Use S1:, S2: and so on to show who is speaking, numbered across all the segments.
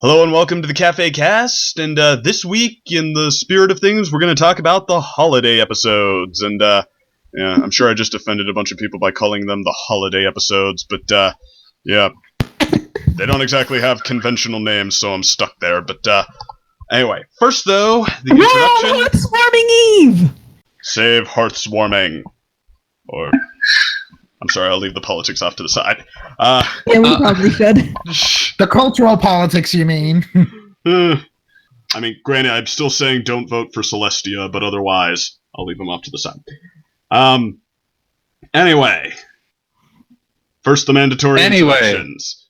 S1: Hello and welcome to the Cafe Cast, and this week, in the spirit of things, we're going to talk about the holiday episodes, and yeah, I'm sure I just offended a bunch of people by calling them the holiday episodes, but yeah, they don't exactly have conventional names, so I'm stuck there, but anyway, first though, the introduction...
S2: Hearthwarming Eve!
S1: Save Hearthwarming. Or... I'm sorry, I'll leave the politics off to the side.
S2: Yeah, we probably should.
S3: The cultural politics, you mean?
S1: I mean, granted, I'm still saying don't vote for Celestia, but otherwise, I'll leave them off to the side. Anyway. First, the mandatory introductions.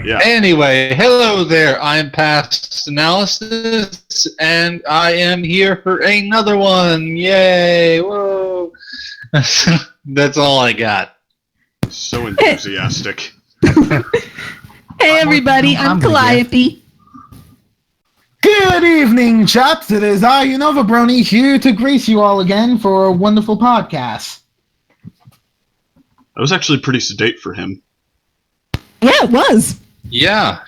S1: Yeah.
S4: Anyway, hello there. I'm Past Analysis, and I am here for another one. Yay! Whoa! That's all I got.
S1: So enthusiastic.
S2: Hey everybody, I'm Calliope.
S3: Good evening, chaps. It is I, Unova Brony, here to grace you all again for a wonderful podcast.
S1: That was actually pretty sedate for him.
S2: Yeah, it was.
S4: Yeah.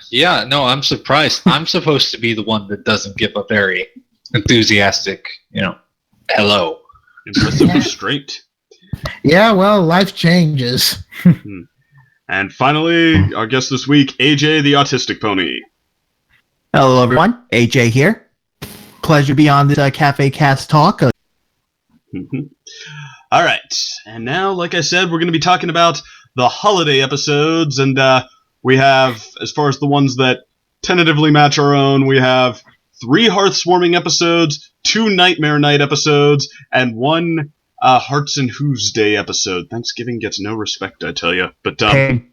S4: No, I'm surprised. I'm supposed to be the one that doesn't give a very enthusiastic, hello.
S1: Impressive restraint.
S3: Yeah, well, life changes.
S1: And finally, our guest this week, AJ the Autistic Pony.
S5: Hello everyone, AJ here. Pleasure to be on this Cafe Cast talk.
S1: Alright, and now, like I said, we're going to be talking about the holiday episodes, and we have, as far as the ones that tentatively match our own, we have 3 Hearthwarming episodes, 2 Nightmare Night episodes, and 1 Hearts and Hooves Day episode. Thanksgiving gets no respect, I tell you. But, come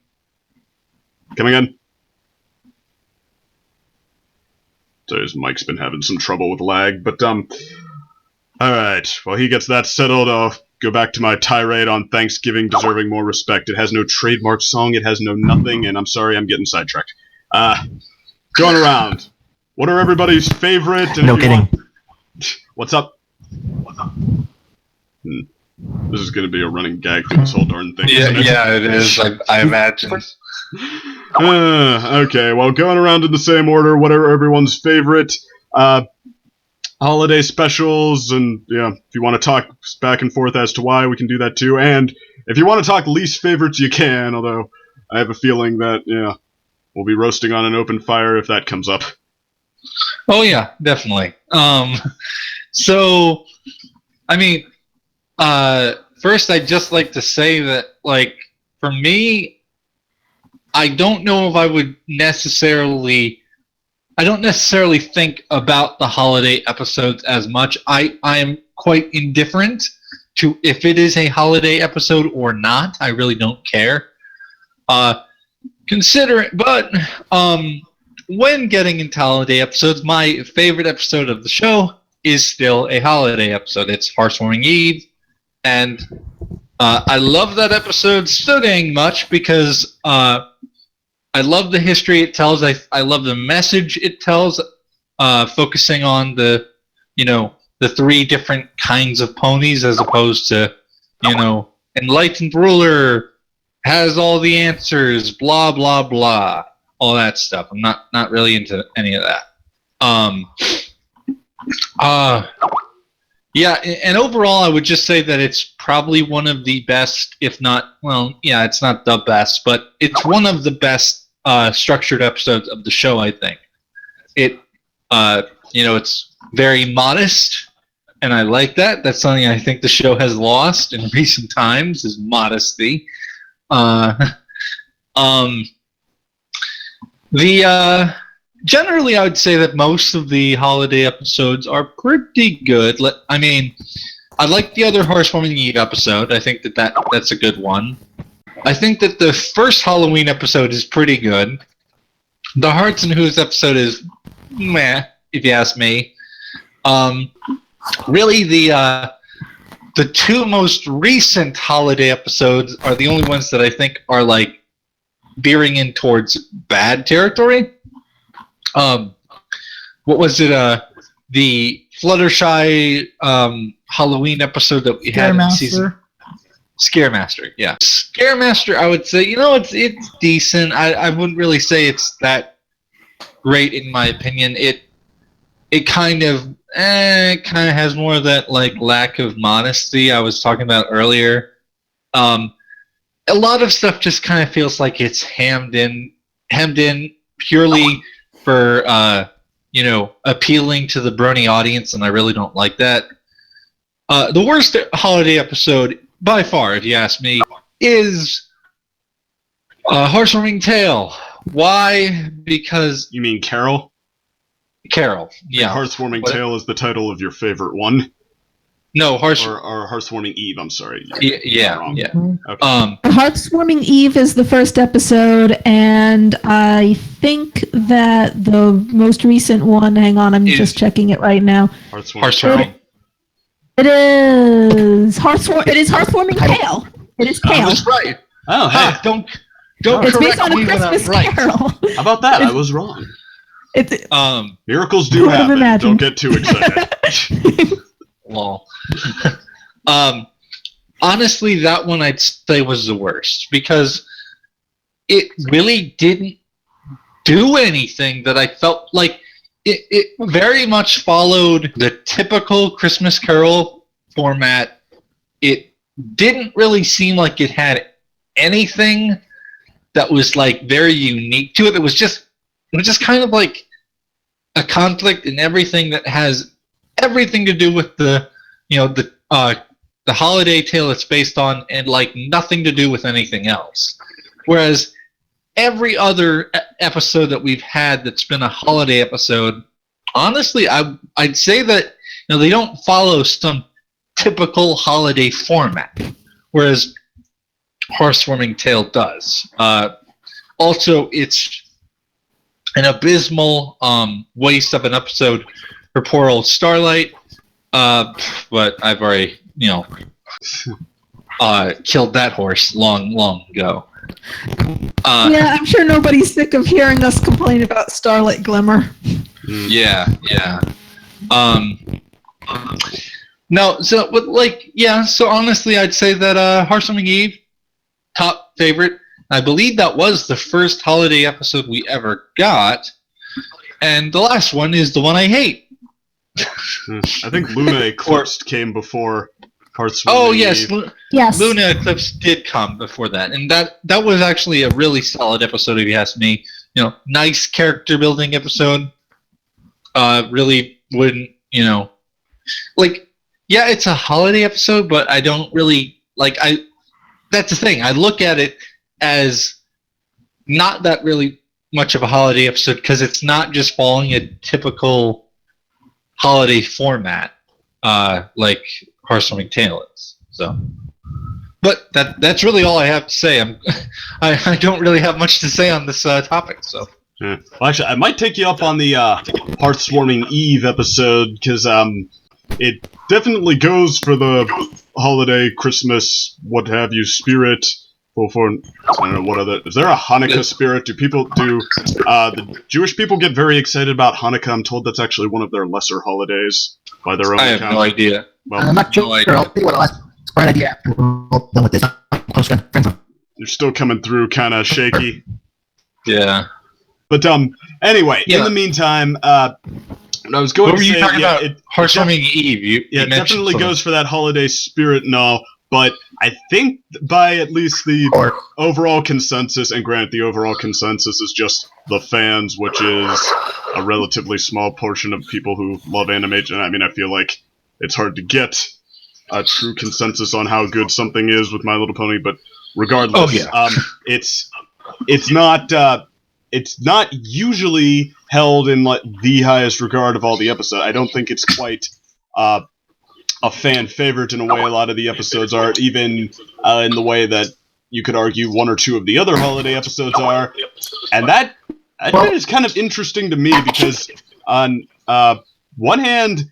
S1: again? So his mic's been having some trouble with lag, but, alright, while he gets that settled, I'll go back to my tirade on Thanksgiving deserving more respect. It has no trademark song, it has no nothing, and I'm sorry I'm getting sidetracked. Going around. What are everybody's favorite?
S5: No kidding.
S1: What's up? This is going to be a running gag for this whole darn thing.
S4: Yeah, it is. I imagine.
S1: Okay, well, going around in the same order, what are everyone's favorite holiday specials? And yeah, if you want to talk back and forth as to why, we can do that too. And if you want to talk least favorites, you can. Although I have a feeling that we'll be roasting on an open fire if that comes up.
S4: Oh yeah, definitely. So, I mean. First, I'd just like to say that, for me, I don't know if I would necessarily think about the holiday episodes as much. I am quite indifferent to if it is a holiday episode or not. I really don't care. But when getting into holiday episodes, my favorite episode of the show is still a holiday episode. It's Hearthwarming Eve. And I love that episode so dang much because I love the history it tells. I love the message it tells, focusing on the 3 different kinds of ponies as opposed to, enlightened ruler has all the answers, blah, blah, blah, all that stuff. I'm not really into any of that. Yeah, and overall, I would just say that it's probably one of the best, if not, it's not the best, but it's one of the best structured episodes of the show, I think. It's very modest, and I like that. That's something I think the show has lost in recent times, is modesty. Generally, I would say that most of the holiday episodes are pretty good. I mean, I like the other Hearthwarming Eve episode. I think that's a good one. I think that the first Halloween episode is pretty good. The Hearts and Hooves episode is meh, if you ask me. Really, the 2 most recent holiday episodes are the only ones that I think are veering in towards bad territory. What was it? The Fluttershy Halloween episode that we had in season. Scaremaster, yeah. Scaremaster, I would say, it's decent. I wouldn't really say it's that great in my opinion. It kind of has more of that like lack of modesty I was talking about earlier. A lot of stuff just kind of feels like it's hemmed in purely for appealing to the brony audience, and I really don't like that. The worst holiday episode by far, if you ask me, is Heartwarming Tale. Why? Because
S1: You mean Carol?
S4: Carol. Yeah.
S1: Heartwarming Tale is the title of your favorite one?
S4: No,
S1: Or Heartwarming Eve, I'm sorry.
S4: Yeah.
S1: Wrong.
S4: Yeah.
S1: Okay.
S2: Heartswarming Eve is the first episode, and I think that the most recent one, hang on, I'm just checking it right now.
S4: Heartwarming.
S2: It is Heartwarming Tale. It is
S4: I
S2: Tale.
S4: was right.
S1: Oh, hey.
S4: Don't
S2: It's based
S4: correct
S2: on a
S4: me when I'm
S2: Christmas
S4: right.
S2: Carol.
S1: How about that? I was wrong.
S2: It's
S1: Miracles do
S2: Who would have
S1: happen.
S2: imagined?
S1: Don't get too excited.
S4: Lol. Honestly, that one I'd say was the worst because it really didn't do anything that I felt like it very much followed the typical Christmas Carol format. It didn't really seem like it had anything that was like very unique to it. It was just kind of like a conflict in everything that has everything to do with the holiday tale it's based on, and like nothing to do with anything else. Whereas every other episode that we've had that's been a holiday episode, honestly, I'd say that they don't follow some typical holiday format, whereas Heartwarming Tale does. Also, it's an abysmal waste of an episode for poor old Starlight, but I've already killed that horse long ago.
S2: yeah, I'm sure nobody's sick of hearing us complain about Starlight Glimmer.
S4: Yeah. No, so so honestly, I'd say that Heartwarming Eve, top favorite. I believe that was the first holiday episode we ever got, and the last one is the one I hate.
S1: I think Luna Eclipsed came before Heartwarming
S4: Oh yes,
S1: Eve.
S2: Yes.
S4: Luna Eclipse did come before that, and that was actually a really solid episode if you ask me. Nice character building episode. Really wouldn't it's a holiday episode, but I don't really that's the thing. I look at it as not that really much of a holiday episode because it's not just following a typical holiday format like Heartwarming Tale is. So, but that's really all I have to say. I don't really have much to say on this topic. So,
S1: Yeah. Well, actually, I might take you up on the Heartwarming Eve episode because it definitely goes for the holiday, Christmas, what have you, spirit. Well, I don't know what other. Is there a Hanukkah spirit? Do the Jewish people get very excited about Hanukkah? I'm told that's actually one of their lesser holidays by their own
S4: I have
S1: account.
S4: no idea.
S1: Well,
S5: I'm not sure.
S4: no idea.
S5: I'll tell you what, last bright idea. We're done with this. Close friends.
S1: you're still coming through kind of shaky.
S4: Yeah.
S1: But anyway, in
S4: Yeah.
S1: the meantime, what I was going
S4: What were
S1: to
S4: you
S1: say,
S4: talking about?
S1: it
S4: Heartwarming Eve. You
S1: it
S4: mentioned
S1: definitely
S4: something.
S1: goes for that holiday spirit and all. But I think by at least the
S5: Or
S1: overall consensus, and granted, the overall consensus is just the fans, which is a relatively small portion of people who love animation. I mean, I feel like it's hard to get a true consensus on how good something is with My Little Pony, but regardless, it's not usually held in like the highest regard of all the episodes. I don't think it's quite a fan favorite in a way a lot of the episodes are, even in the way that you could argue one or two of the other holiday episodes are. And that is kind of interesting to me because on one hand,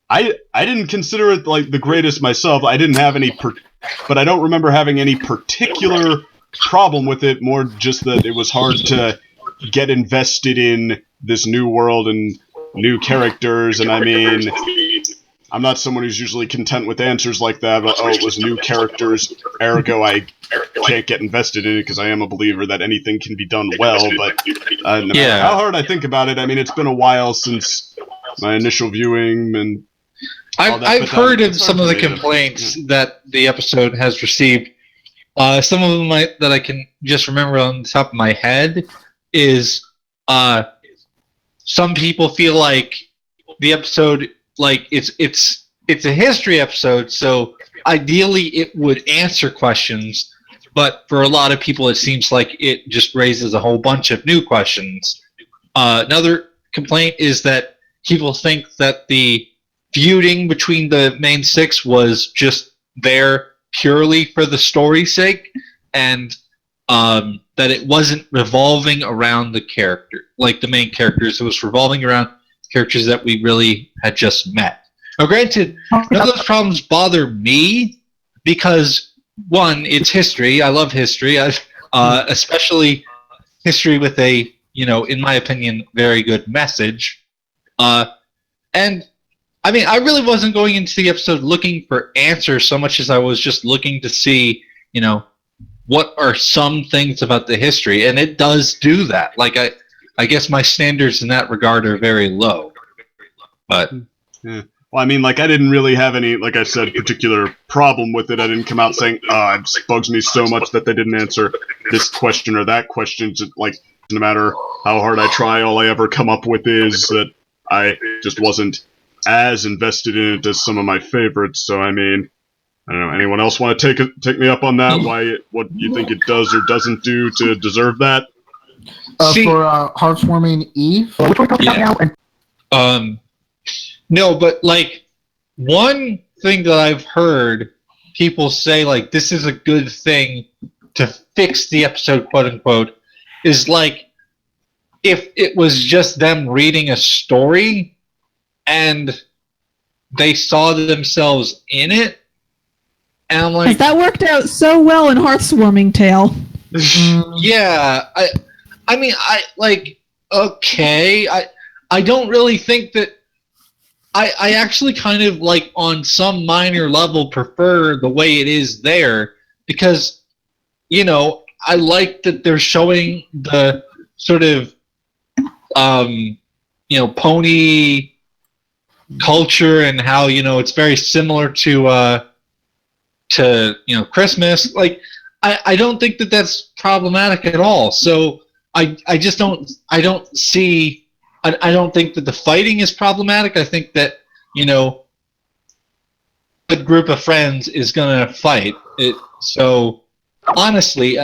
S1: I didn't consider it like the greatest myself. I didn't have any, but I don't remember having any particular problem with it. More just that it was hard to get invested in this new world and new characters. And I mean, I'm not someone who's usually content with answers like that, but it was new characters, ergo I can't get invested in it because I am a believer that anything can be done well, but no matter how hard I think about it, I mean, it's been a while since my initial viewing, and
S4: I've heard of some of the complaints that the episode has received. Some of them that I can just remember on the top of my head is some people feel like the episode, like it's a history episode, so ideally it would answer questions, but for a lot of people it seems like it just raises a whole bunch of new questions. Another complaint is that people think that the feuding between the main six was just there purely for the story's sake, and that it wasn't revolving around the character, like the main characters. It was revolving around characters that we really had just met. Now, granted, none of those problems bother me because, one, it's history. I love history, especially history with a, in my opinion, very good message. And I mean, I really wasn't going into the episode looking for answers so much as I was just looking to see, what are some things about the history, and it does do that. Like, I guess my standards in that regard are very low. But
S1: yeah. Well, I mean, like, I didn't really have any, like I said, particular problem with it. I didn't come out saying, it just bugs me so much that they didn't answer this question or that question. Like, no matter how hard I try, all I ever come up with is that I just wasn't as invested in it as some of my favorites. So, I mean, I don't know. Anyone else want to take me up on that? What you think it does or doesn't do to deserve that?
S3: For Heartwarming Eve?
S4: Yeah. No, but like one thing that I've heard people say, like, this is a good thing to fix the episode, quote unquote, is like if it was just them reading a story and they saw themselves in it, and I'm like,
S2: that worked out so well in Heartwarming Tale.
S4: Yeah, I mean, okay, I don't really think that. I actually kind of, like, on some minor level prefer the way it is there because, I like that they're showing the sort of, pony culture and how, it's very similar to Christmas. Like, I don't think that that's problematic at all. So I don't think that the fighting is problematic. I think that, a group of friends is going to fight. So, honestly,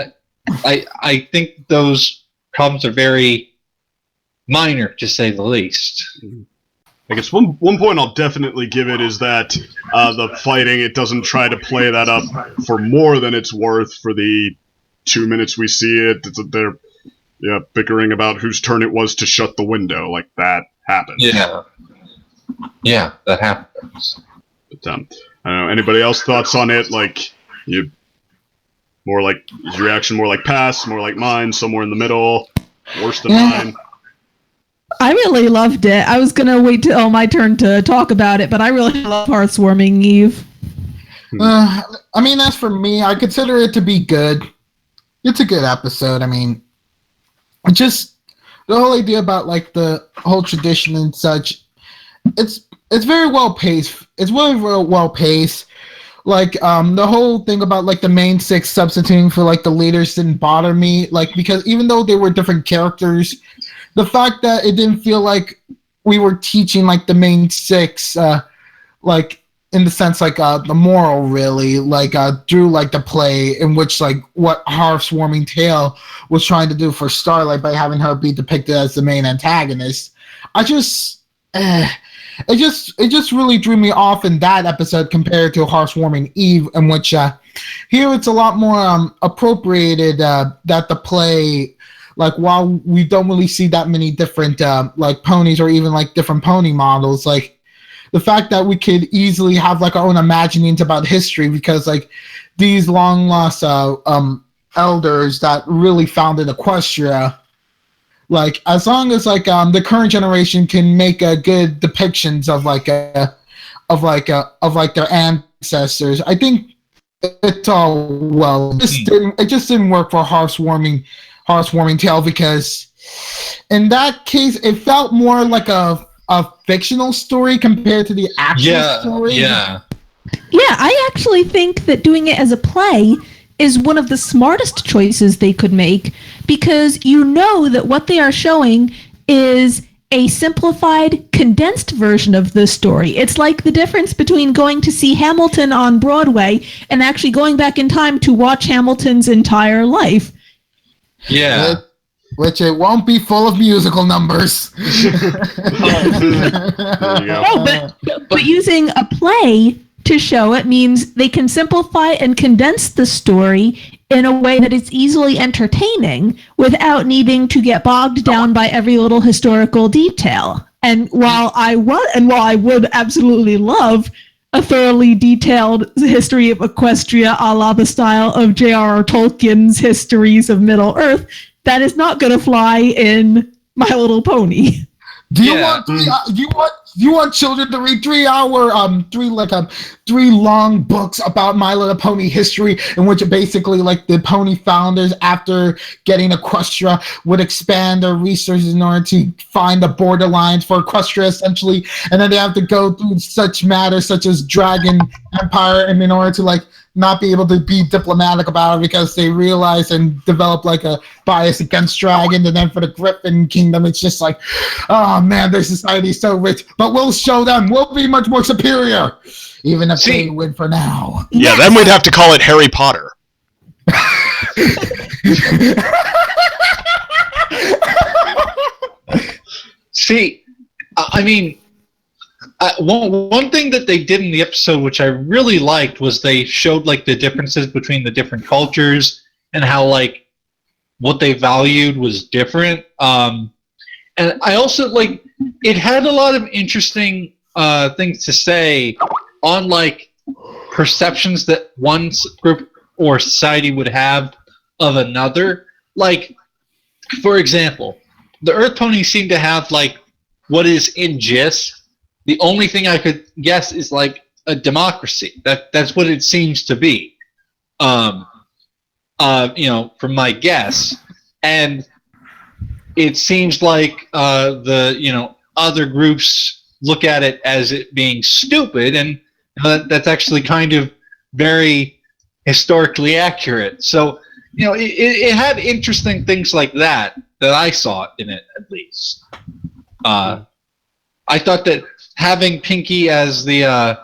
S4: I think those problems are very minor, to say the least.
S1: I guess one point I'll definitely give it is that the fighting, it doesn't try to play that up for more than it's worth for the 2 minutes we see it. They're bickering about whose turn it was to shut the window. Like, that happens.
S4: Yeah, that happens.
S1: But, I don't know. Anybody else thoughts on it? Like, is your reaction more like pass, more like mine, somewhere in the middle, worse than mine?
S2: I really loved it. I was going to wait till my turn to talk about it, but I really love Heartwarming Eve.
S3: I mean, as for me, I consider it to be good. It's a good episode. I mean, just the whole idea about, like, the whole tradition and such, it's very well paced. It's very, very well paced. Like, the whole thing about, like, the main six substituting for, like, the leaders didn't bother me. Like, because even though they were different characters, the fact that it didn't feel like we were teaching, like, the main six, like, in the sense, like, the moral, really, like, through, like, the play in which, like, what Heartwarming Tale was trying to do for Starlight by having her be depicted as the main antagonist. It just really drew me off in that episode compared to Heartwarming Eve, in which, here it's a lot more, appropriated, that the play, like, while we don't really see that many different, like, ponies or even, like, different pony models, like, the fact that we could easily have, like, our own imaginings about history because, like, these long-lost elders that really founded Equestria, like, as long as, like, the current generation can make good depictions of, like, their ancestors. I think it's all well. It just didn't work for Hearthwarming Tale because in that case it felt more like a fictional story compared to the actual story.
S4: Yeah.
S2: Yeah, I actually think that doing it as a play is one of the smartest choices they could make because you know that what they are showing is a simplified, condensed version of the story. It's like the difference between going to see Hamilton on Broadway and actually going back in time to watch Hamilton's entire life.
S4: Yeah.
S3: Which it won't be full of musical numbers.
S1: There you go.
S2: No, but using a play to show it means they can simplify and condense the story in a way that is easily entertaining without needing to get bogged down by every little historical detail. And while I would absolutely love a thoroughly detailed history of Equestria a la the style of J.R.R. Tolkien's Histories of Middle-earth, that is not going to fly in My Little Pony.
S3: Do you want children to read 3 long books about My Little Pony history in which basically like the pony founders after getting Equestria would expand their resources in order to find the borderlines for Equestria essentially, and then they have to go through such matters such as Dragon Empire and in order to like not be able to be diplomatic about it because they realize and develop like a bias against dragons, and then for the Griffin Kingdom, it's just like, oh man, their society is so rich, but we'll show them, we'll be much more superior, even if they win for now.
S1: Yeah, then we'd have to call it Harry Potter.
S4: See, I mean, one thing that they did in the episode, which I really liked, was they showed like the differences between the different cultures and how like what they valued was different. And I also like it had a lot of interesting things to say on like perceptions that one group or society would have of another. Like, for example, the Earth Ponies seem to have like what is in gist. The only thing I could guess is like a democracy. That's what it seems to be. From my guess. And it seems like the other groups look at it as it being stupid, and that's actually kind of very historically accurate. So it had interesting things like that I saw in it, at least. I thought that having Pinky as the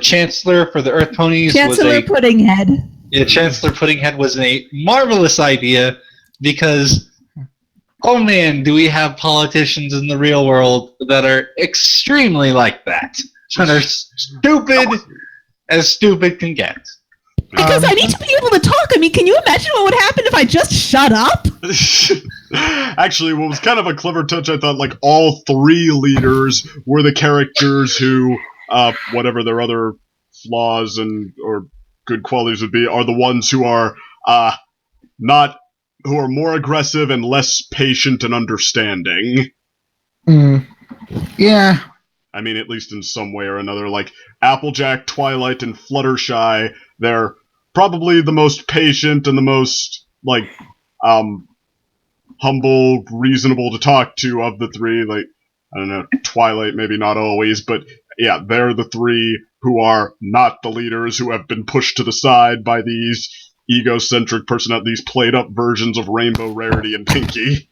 S4: Chancellor for the Earth Ponies
S2: Chancellor Puddinghead.
S4: Yeah, Chancellor Puddinghead was a marvelous idea because, oh man, do we have politicians in the real world that are extremely like that. That are stupid as stupid can get.
S2: Because I need to be able to talk. I mean, can you imagine what would happen if I just shut up?
S1: Actually, what was kind of a clever touch, I thought, like, all 3 leaders were the characters who, whatever their other flaws or good qualities would be, are the ones who are, who are more aggressive and less patient and understanding.
S3: Yeah.
S1: I mean, at least in some way or another, like, Applejack, Twilight, and Fluttershy, they're probably the most patient and the most, like, humble, reasonable to talk to of the 3. Like, I don't know, Twilight maybe not always, but yeah, they're the 3 who are not the leaders, who have been pushed to the side by these egocentric these played-up versions of Rainbow, Rarity, and Pinky.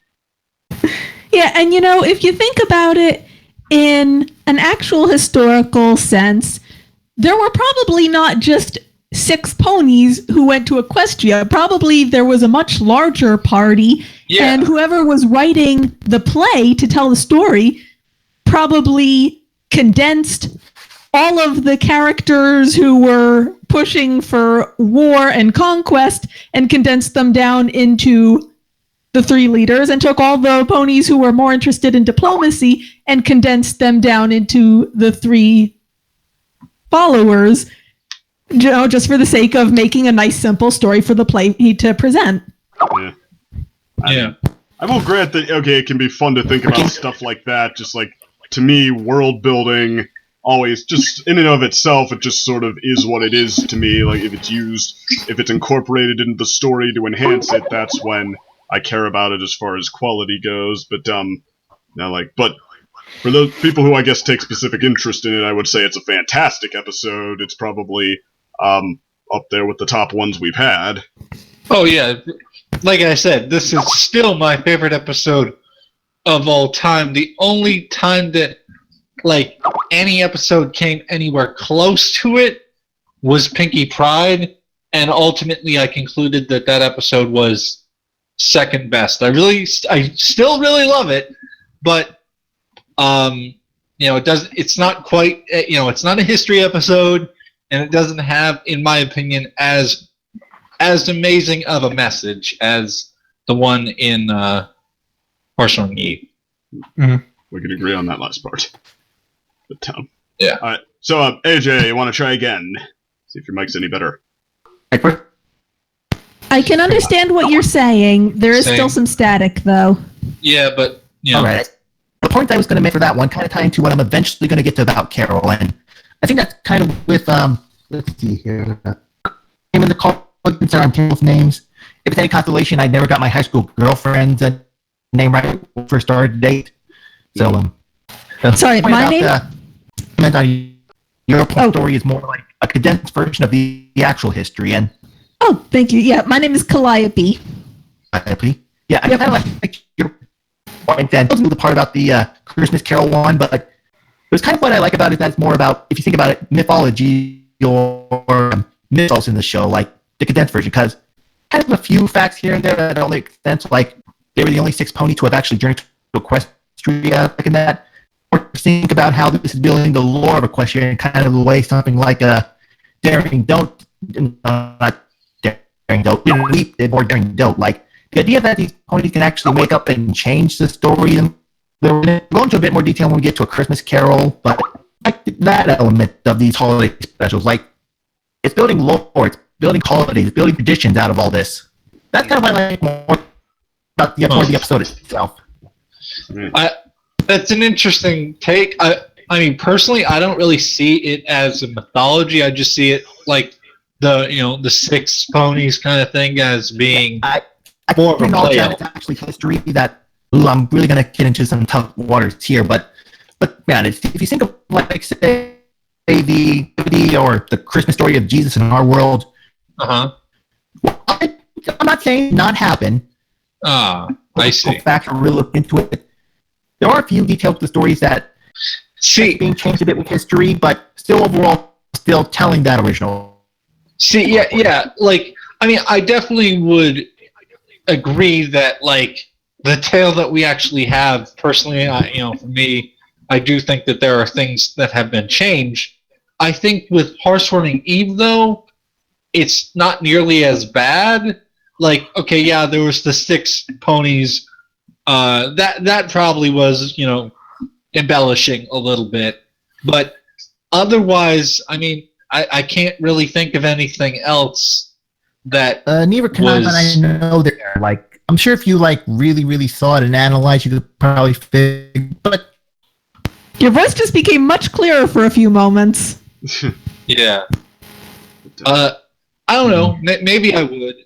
S2: Yeah, and if you think about it in an actual historical sense, there were probably not just 6 ponies who went to Equestria. Probably there was a much larger party, and whoever was writing the play to tell the story probably condensed all of the characters who were pushing for war and conquest and condensed them down into the 3 leaders, and took all the ponies who were more interested in diplomacy and condensed them down into the 3 followers, just for the sake of making a nice, simple story for the play to present.
S1: Yeah. I will grant that, okay, it can be fun to think about stuff like that, just like, to me, world building always just in and of itself, it just sort of is what it is to me. Like if it's incorporated into the story to enhance it, that's when I care about it as far as quality goes. But but for those people who I guess take specific interest in it, I would say it's a fantastic episode. It's probably up there with the top ones we've had.
S4: Oh yeah, like I said, this is still my favorite episode of all time. The only time that like any episode came anywhere close to it was Pinky Pride, and ultimately I concluded that episode was second best. I still really love it, but it's not quite, it's not a history episode, and it doesn't have, in my opinion, as amazing of a message as the one in Horseman Eve.
S5: Mm-hmm.
S1: We could agree on that last part. But,
S4: yeah.
S1: All right. So, AJ, you want to try again? See if your mic's any better.
S2: I can understand what you're saying. There is still some static, though.
S4: Yeah, but
S5: All right. The point I was going to make for that one kind of tie into what I'm eventually going to get to about Carol, and I think that's kind of with let's see here. Name of the call. I'm terrible with names. If it's any consolation, I never got my high school girlfriend's name right when we first started to date. So,
S2: Sorry, my name?
S5: Your story is more like a condensed version of the actual history. And
S2: oh, thank you. Yeah, my name is Calliope.
S5: yeah, I kind of like your point. And the part about the Christmas Carol one, but it was kind of what I like about it. That's more about, if you think about it, mythology or mythos in the show, like the condensed version, because kind of a few facts here and there that don't make sense. Like they were the only 6 ponies to have actually journeyed to Equestria, like in that. Or think about how this is building the lore of Equestria in kind of the way something like a Daring Don't, not Daring Don't, Leap did more Daring Don't. Like the idea that these ponies can actually wake up and change the story, and we'll go into a bit more detail when we get to A Christmas Carol, but like that element of these holiday specials, like it's building lore, it's building holidays, it's building traditions out of all this. That's kind of what I like more about the episode itself.
S4: That's an interesting take. I mean, personally, I don't really see it as a mythology. I just see it like the 6 ponies kind of thing as being more of a play out.
S5: It's actually history that I'm really going to get into some tough waters here, but man, if you think of like say the or the Christmas story of Jesus in our world, well, I'm not saying not happen.
S4: I see.
S5: Facts are really look into it. There are a few details to the stories that being changed a bit with history, but still overall still telling that original.
S4: See, yeah. Like, I mean, I definitely would agree that like the tale that we actually have, personally, for me, I do think that there are things that have been changed. I think with Horsewarming Eve, though, it's not nearly as bad. Like, okay, yeah, there was the 6 ponies. That probably was, embellishing a little bit. But otherwise, I mean, I can't really think of anything else that
S5: neither can I, but I know that, like, I'm sure if you, like, really, really saw it and analyzed, you could probably figure, but...
S2: Your voice just became much clearer for a few moments.
S4: Yeah. I don't know. Maybe I would.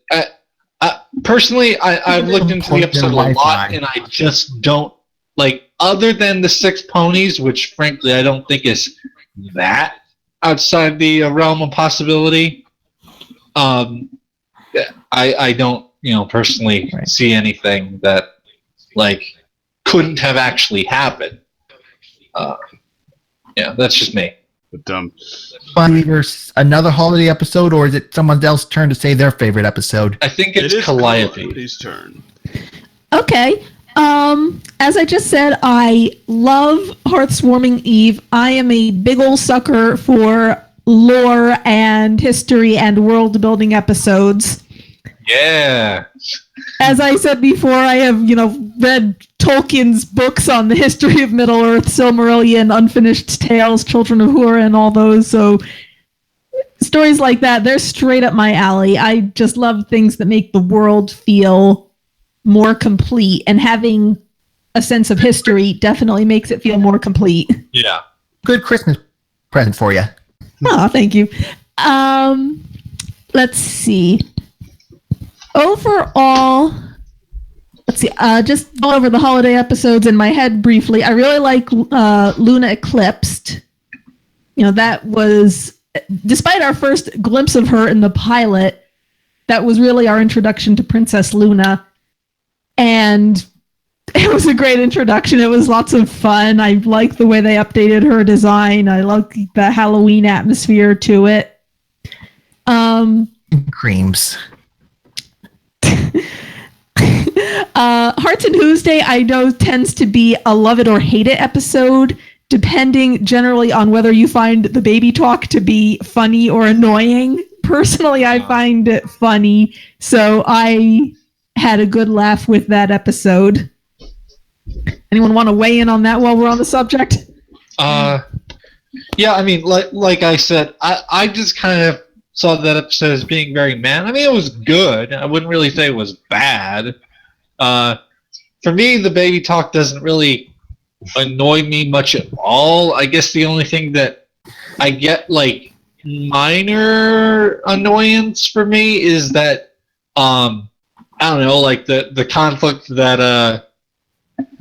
S4: Personally, I've looked into the episode a lot, and I just don't, like, other than the 6 ponies, which, frankly, I don't think is that outside the realm of possibility, I don't, personally see anything that, like, couldn't have actually happened. Yeah, that's just me.
S1: But
S5: there's another holiday episode, or is it someone else's turn to say their favorite episode?
S4: I think it's
S1: Calliope's turn.
S2: Okay. As I just said, I love Hearthswarming Eve. I am a big ol' sucker for lore and history and world building episodes.
S4: Yeah.
S2: As I said before, I have, read Tolkien's books on the history of Middle-earth, Silmarillion, Unfinished Tales, Children of Húrin, and all those. So stories like that, they're straight up my alley. I just love things that make the world feel more complete, and having a sense of history definitely makes it feel more complete.
S4: Yeah.
S5: Good Christmas present for you.
S2: Oh, thank you. Let's see. Overall, let's see. Just go over the holiday episodes in my head briefly. I really like Luna Eclipsed. You know, that was, despite our first glimpse of her in the pilot, that was really our introduction to Princess Luna. And it was a great introduction. It was lots of fun. I liked the way they updated her design. I liked the Halloween atmosphere to it.
S5: Creams.
S2: Hearts and Who's Day, I know, tends to be a love it or hate it episode, depending generally on whether you find the baby talk to be funny or annoying. Personally, I find it funny, so I had a good laugh with that episode. Anyone want to weigh in on that while we're on the subject?
S4: Yeah, I mean, like I said, I just kind of saw that episode as being very meh. I mean, it was good. I wouldn't really say it was bad. For me, the baby talk doesn't really annoy me much at all. I guess the only thing that I get, like, minor annoyance for me is that, I don't know, like, the conflict that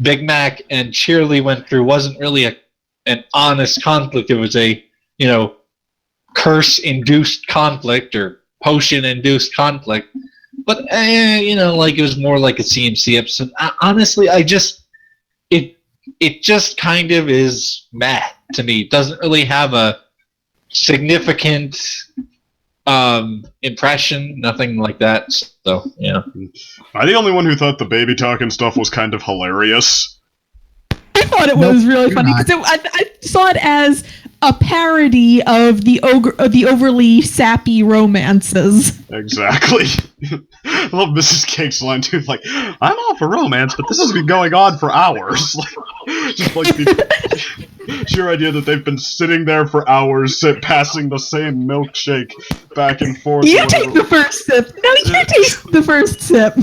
S4: Big Mac and Cheerly went through wasn't really an honest conflict. It was a, you know, curse-induced conflict or potion-induced conflict. But, you know, like, it was more like a CMC episode. Honestly, it just kind of is meh to me. It doesn't really have a significant impression, nothing like that. So, yeah.
S1: Am I the only one who thought the baby talking stuff was kind of hilarious?
S2: I thought it was really funny because I saw it as a parody of the overly sappy romances.
S1: Exactly. I love Mrs. Cake's line too. Like, I'm all for romance, but this has been going on for hours. Just like the sheer idea that they've been sitting there for hours, passing the same milkshake back and forth.
S2: You take the first sip. No, you taste the first sip.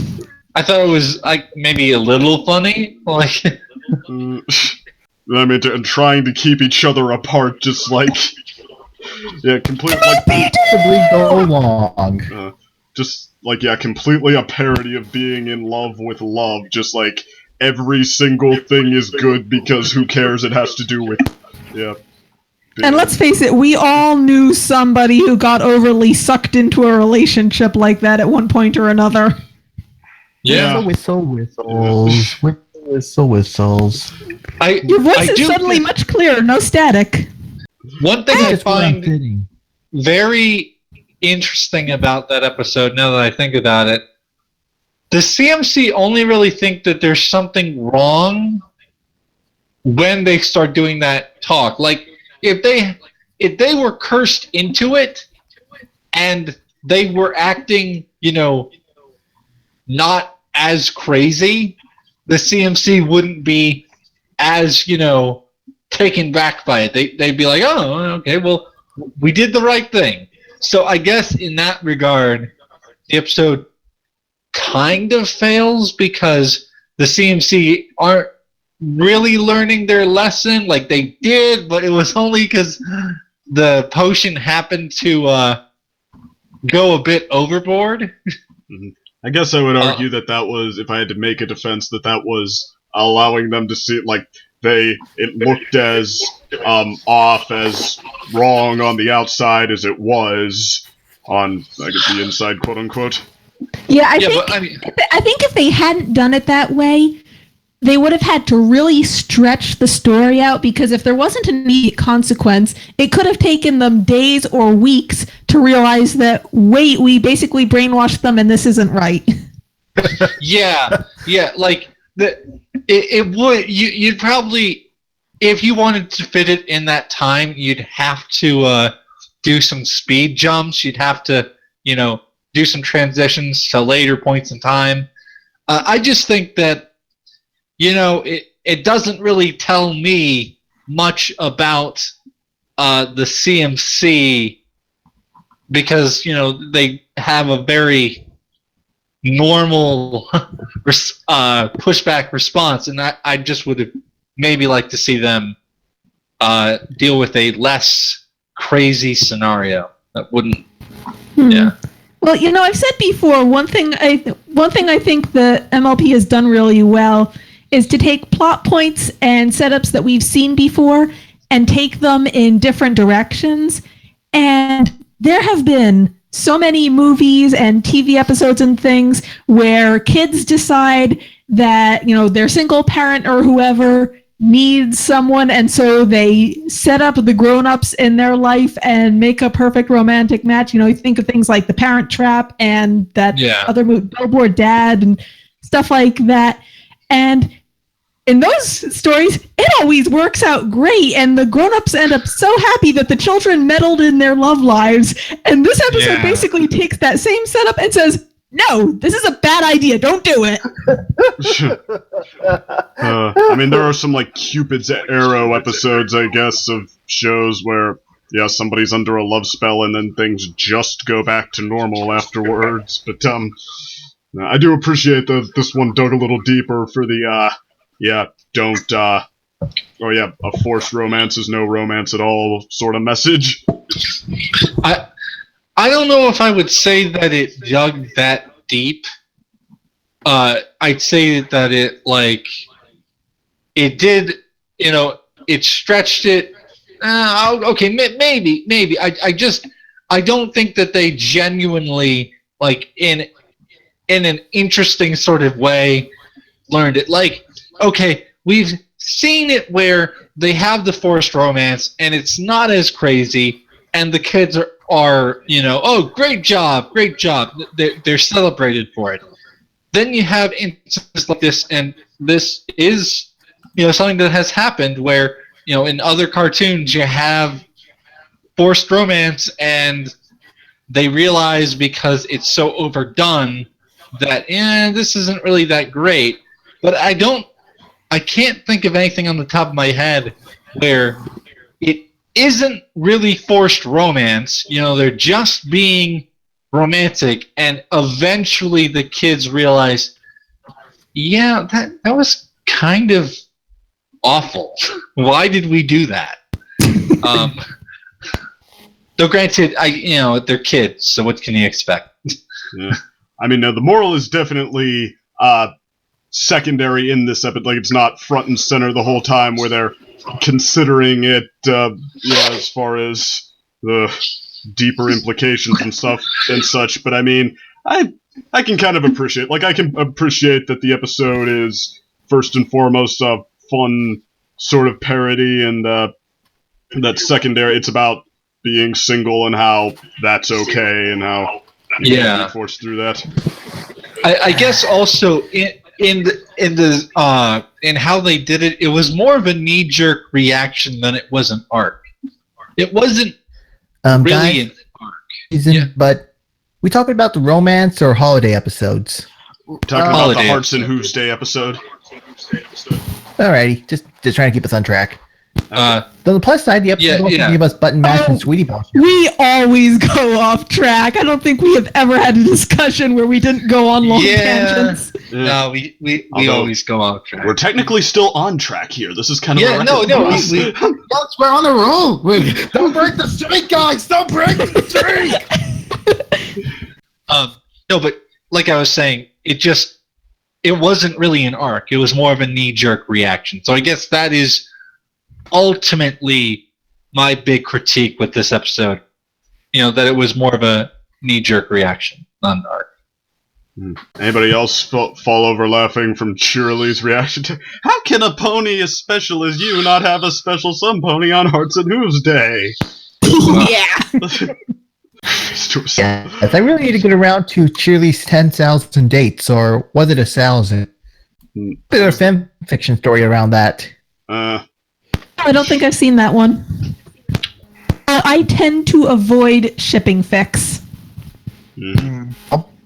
S4: I thought it was like maybe a little funny, like.
S1: I mean, and trying to keep each other apart, just like, yeah, completely
S5: Go along.
S1: just like, yeah, completely a parody of being in love with love. Just like every single thing is good because who cares? It has to do with, yeah.
S2: And let's face it, we all knew somebody who got overly sucked into a relationship like that at one point or another.
S1: Yeah.
S5: Whistle, whistles. Whistle, whistles.
S2: Your voice is suddenly much clearer, no static.
S4: One thing I find very interesting about that episode, now that I think about it, the CMC only really think that there's something wrong when they start doing that talk. Like, if they were cursed into it and they were acting, you know, not as crazy, the CMC wouldn't be as, you know, taken back by it. They'd be like, oh, okay, well, we did the right thing. So I guess in that regard, the episode kind of fails because the CMC aren't really learning their lesson. Like, they did, but it was only because the potion happened to go a bit overboard.
S1: I guess I would argue that was, if I had to make a defense, that was allowing them to see, like, it looked as off, as wrong on the outside as it was on, I guess, the inside, quote unquote.
S2: Yeah, I think if they hadn't done it that way, they would have had to really stretch the story out, because if there wasn't an immediate consequence, it could have taken them days or weeks to realize that, wait, we basically brainwashed them and this isn't right.
S4: Yeah, like, it would, you'd probably, if you wanted to fit it in that time, you'd have to do some speed jumps, you'd have to, you know, do some transitions to later points in time. I just think that, you know, it doesn't really tell me much about the CMC, because, you know, they have a very normal pushback response, and I just would have maybe liked to see them deal with a less crazy scenario that wouldn't.
S2: Hmm.
S4: Yeah.
S2: Well, I've said before, one thing I think the MLP has done really well is to take plot points and setups that we've seen before and take them in different directions. And there have been so many movies and TV episodes and things where kids decide that, their single parent or whoever needs someone, and so they set up the grown-ups in their life and make a perfect romantic match. You think of things like The Parent Trap and that other movie, Billboard Dad, and stuff like that. And in those stories, it always works out great, and the grown-ups end up so happy that the children meddled in their love lives. And this episode basically takes that same setup and says, no, this is a bad idea. Don't do it.
S1: There are some Cupid's arrow episodes, I guess, of shows where somebody's under a love spell and then things just go back to normal afterwards. But I do appreciate that this one dug a little deeper for the a forced romance is no romance at all sort of message.
S4: I don't know if I would say that it dug that deep. I'd say that it did, it stretched it. Okay, maybe. I don't think that they genuinely, in an interesting sort of way, learned it. Okay, we've seen it where they have the forced romance, and it's not as crazy, and the kids are oh, great job. They're celebrated for it. Then you have instances like this, and this is, something that has happened where, in other cartoons you have forced romance, and they realize because it's so overdone that, this isn't really that great. But I can't think of anything on the top of my head where it isn't really forced romance. They're just being romantic, and eventually the kids realize, that was kind of awful. Why did we do that? Though granted, they're kids, so what can you expect?
S1: Yeah. The moral is definitely secondary in this episode. It's not front and center the whole time where they're considering it, as far as the deeper implications and stuff and such. But I can kind of appreciate, I can appreciate that the episode is first and foremost a fun sort of parody, and that secondary, it's about being single and how that's okay and how you can't be forced through that.
S4: I guess also in how they did it, it was more of a knee-jerk reaction than it was an arc. It wasn't really an arc.
S5: But we talking about the romance or holiday episodes?
S1: We're talking about the Hearts and Hooves Day episode.
S5: Alrighty, just trying to keep us on track. On the plus side, the episode also gave us Button Mash and Sweetie Ball.
S2: We always go off track. I don't think we have ever had a discussion where we didn't go on long tangents.
S1: Yeah.
S4: No, we always go off track.
S1: We're technically still on track here. This is kind of
S4: we're
S3: on a roll. Don't break the streak, guys. Don't break the streak.
S4: No, but like I was saying, it wasn't really an arc. It was more of a knee-jerk reaction. So I guess that is ultimately my big critique with this episode. That it was more of a knee-jerk reaction, not an arc.
S1: Anybody else fall over laughing from Shirley's reaction to, how can a pony as special as you not have a special sun pony on Hearts and Hooves Day?
S2: Yeah.
S5: Yes, I really need to get around to Shirley's 10,000 dates, or was it 1,000? Bit of a fan fiction story around that.
S2: I don't think I've seen that one. I tend to avoid shipping fics.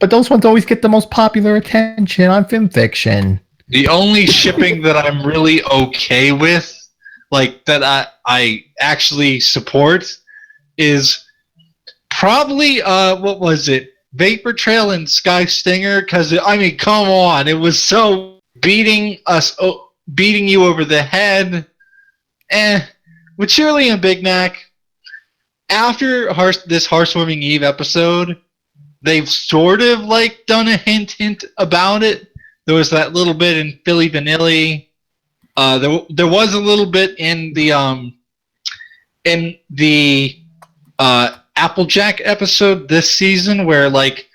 S5: But those ones always get the most popular attention on FimFiction.
S4: The only shipping that I'm really okay with, that I actually support, is probably what was it? Vapor Trail and Sky Stinger, because come on, it was so beating you over the head. with Shirley and Big Mac, after this Heartwarming Eve episode, they've sort of like done a hint about it. There was that little bit in Philly Vanilli. There was a little bit in the Applejack episode this season where, like,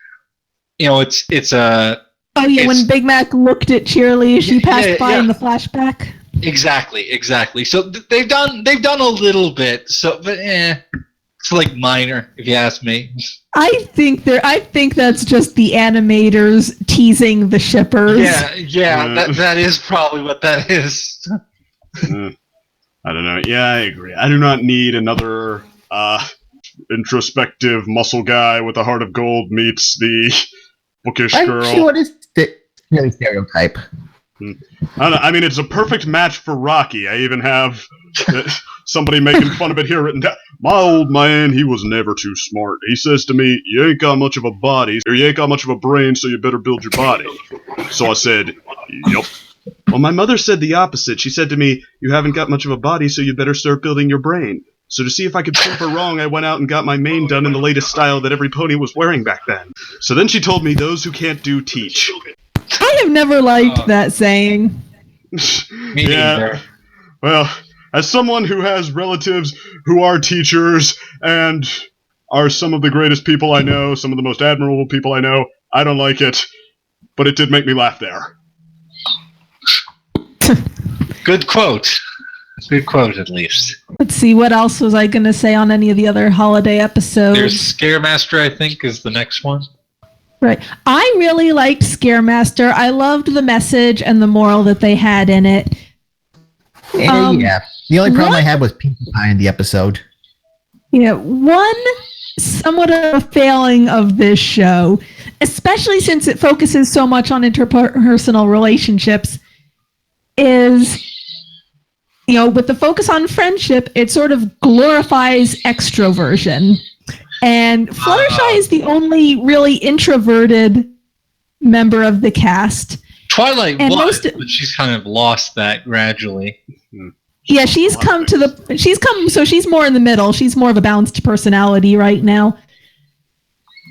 S4: you know, it's a...
S2: Oh, yeah, when Big Mac looked at Cheerly as she passed by in the flashback.
S4: Exactly. So they've done a little bit. So, but it's like minor, if you ask me.
S2: I think that's just the animators teasing the shippers.
S4: Yeah. That is probably what that is.
S1: I don't know. Yeah, I agree. I do not need another introspective muscle guy with a heart of gold meets the bookish girl.
S5: Actually, what is the really stereotype?
S1: I mean, it's a perfect match for Rocky. I even have somebody making fun of it here written down. My old man, he was never too smart. He says to me, you ain't got much of a body, or you ain't got much of a brain, so you better build your body. So I said, yup. Well, my mother said the opposite. She said to me, you haven't got much of a body, so you better start building your brain. So to see if I could prove her wrong, I went out and got my mane done in the latest style that every pony was wearing back then. So then she told me those who can't do teach.
S2: I have never liked that saying.
S4: Me neither.
S1: Well, as someone who has relatives who are teachers and are some of the greatest people I know, some of the most admirable people I know, I don't like it, but it did make me laugh there.
S4: Good quote. Good quote, at least.
S2: Let's see, what else was I going to say on any of the other holiday episodes?
S4: There's Scaremaster, I think, is the next one.
S2: Right. I really liked Scaremaster. I loved the message and the moral that they had in it.
S5: Yeah. The only problem I had was Pinkie Pie in the episode.
S2: Yeah, one somewhat of a failing of this show, especially since it focuses so much on interpersonal relationships, is, you know, with the focus on friendship, it sort of glorifies extroversion. And Fluttershy is the only really introverted member of the cast.
S4: Twilight was, but she's kind of lost that gradually.
S2: Yeah, she's come, so she's more in the middle. She's more of a balanced personality right now.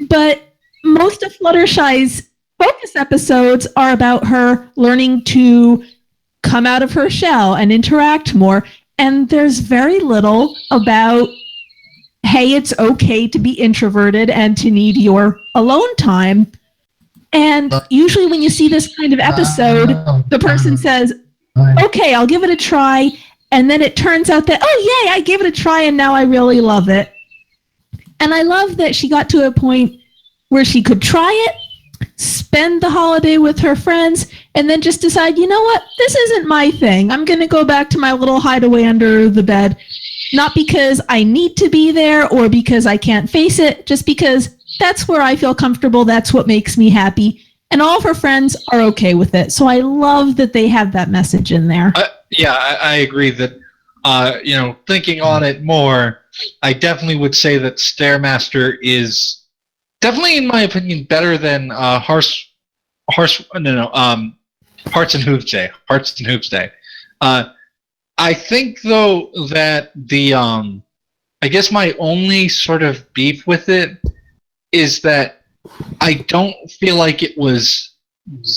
S2: But most of Fluttershy's focus episodes are about her learning to come out of her shell and interact more. And there's very little about, hey, it's okay to be introverted and to need your alone time. And usually when you see this kind of episode, the person says, okay, I'll give it a try. And then it turns out that, oh, yay, I gave it a try and now I really love it. And I love that she got to a point where she could try it, spend the holiday with her friends, and then just decide, you know what, this isn't my thing. I'm going to go back to my little hideaway under the bed. Not because I need to be there or because I can't face it, just because that's where I feel comfortable. That's what makes me happy. And all of her friends are okay with it. So I love that they have that message in there.
S4: I agree that, thinking on it more, I definitely would say that Stairmaster is definitely, in my opinion, better than Hearts and Hooves Day. Hearts and Hooves Day. I think, though, that I guess my only sort of beef with it is that I don't feel like it was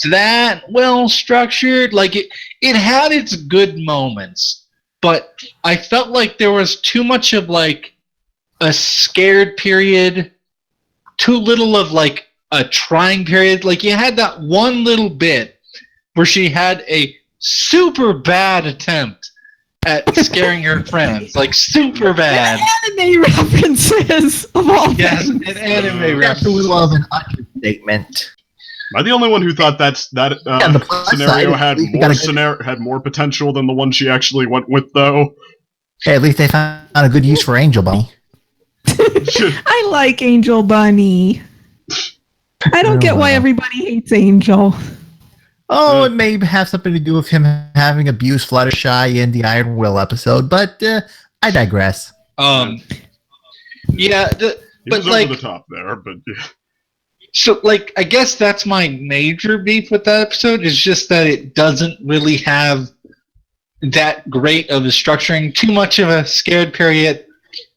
S4: that well structured. Like, it had its good moments, but I felt like there was too much of, like, a scared period, too little of, like, a trying period. Like, you had that one little bit where she had a super bad attempt at scaring her friends, like super bad.
S2: Anime references of all
S4: yes,
S2: things.
S4: An anime reference.
S5: That's a little of an understatement.
S1: Am I the only one who thought that scenario had more potential than the one she actually went with, though?
S5: Hey, at least they found a good use for Angel Bunny.
S2: I like Angel Bunny. I don't get why everybody hates Angel.
S5: Oh, it may have something to do with him having abused Fluttershy in the Iron Will episode, but I digress.
S1: He was over the top there, but yeah.
S4: So, like, I guess that's my major beef with that episode, is just that it doesn't really have that great of a structuring. Too much of a scared period,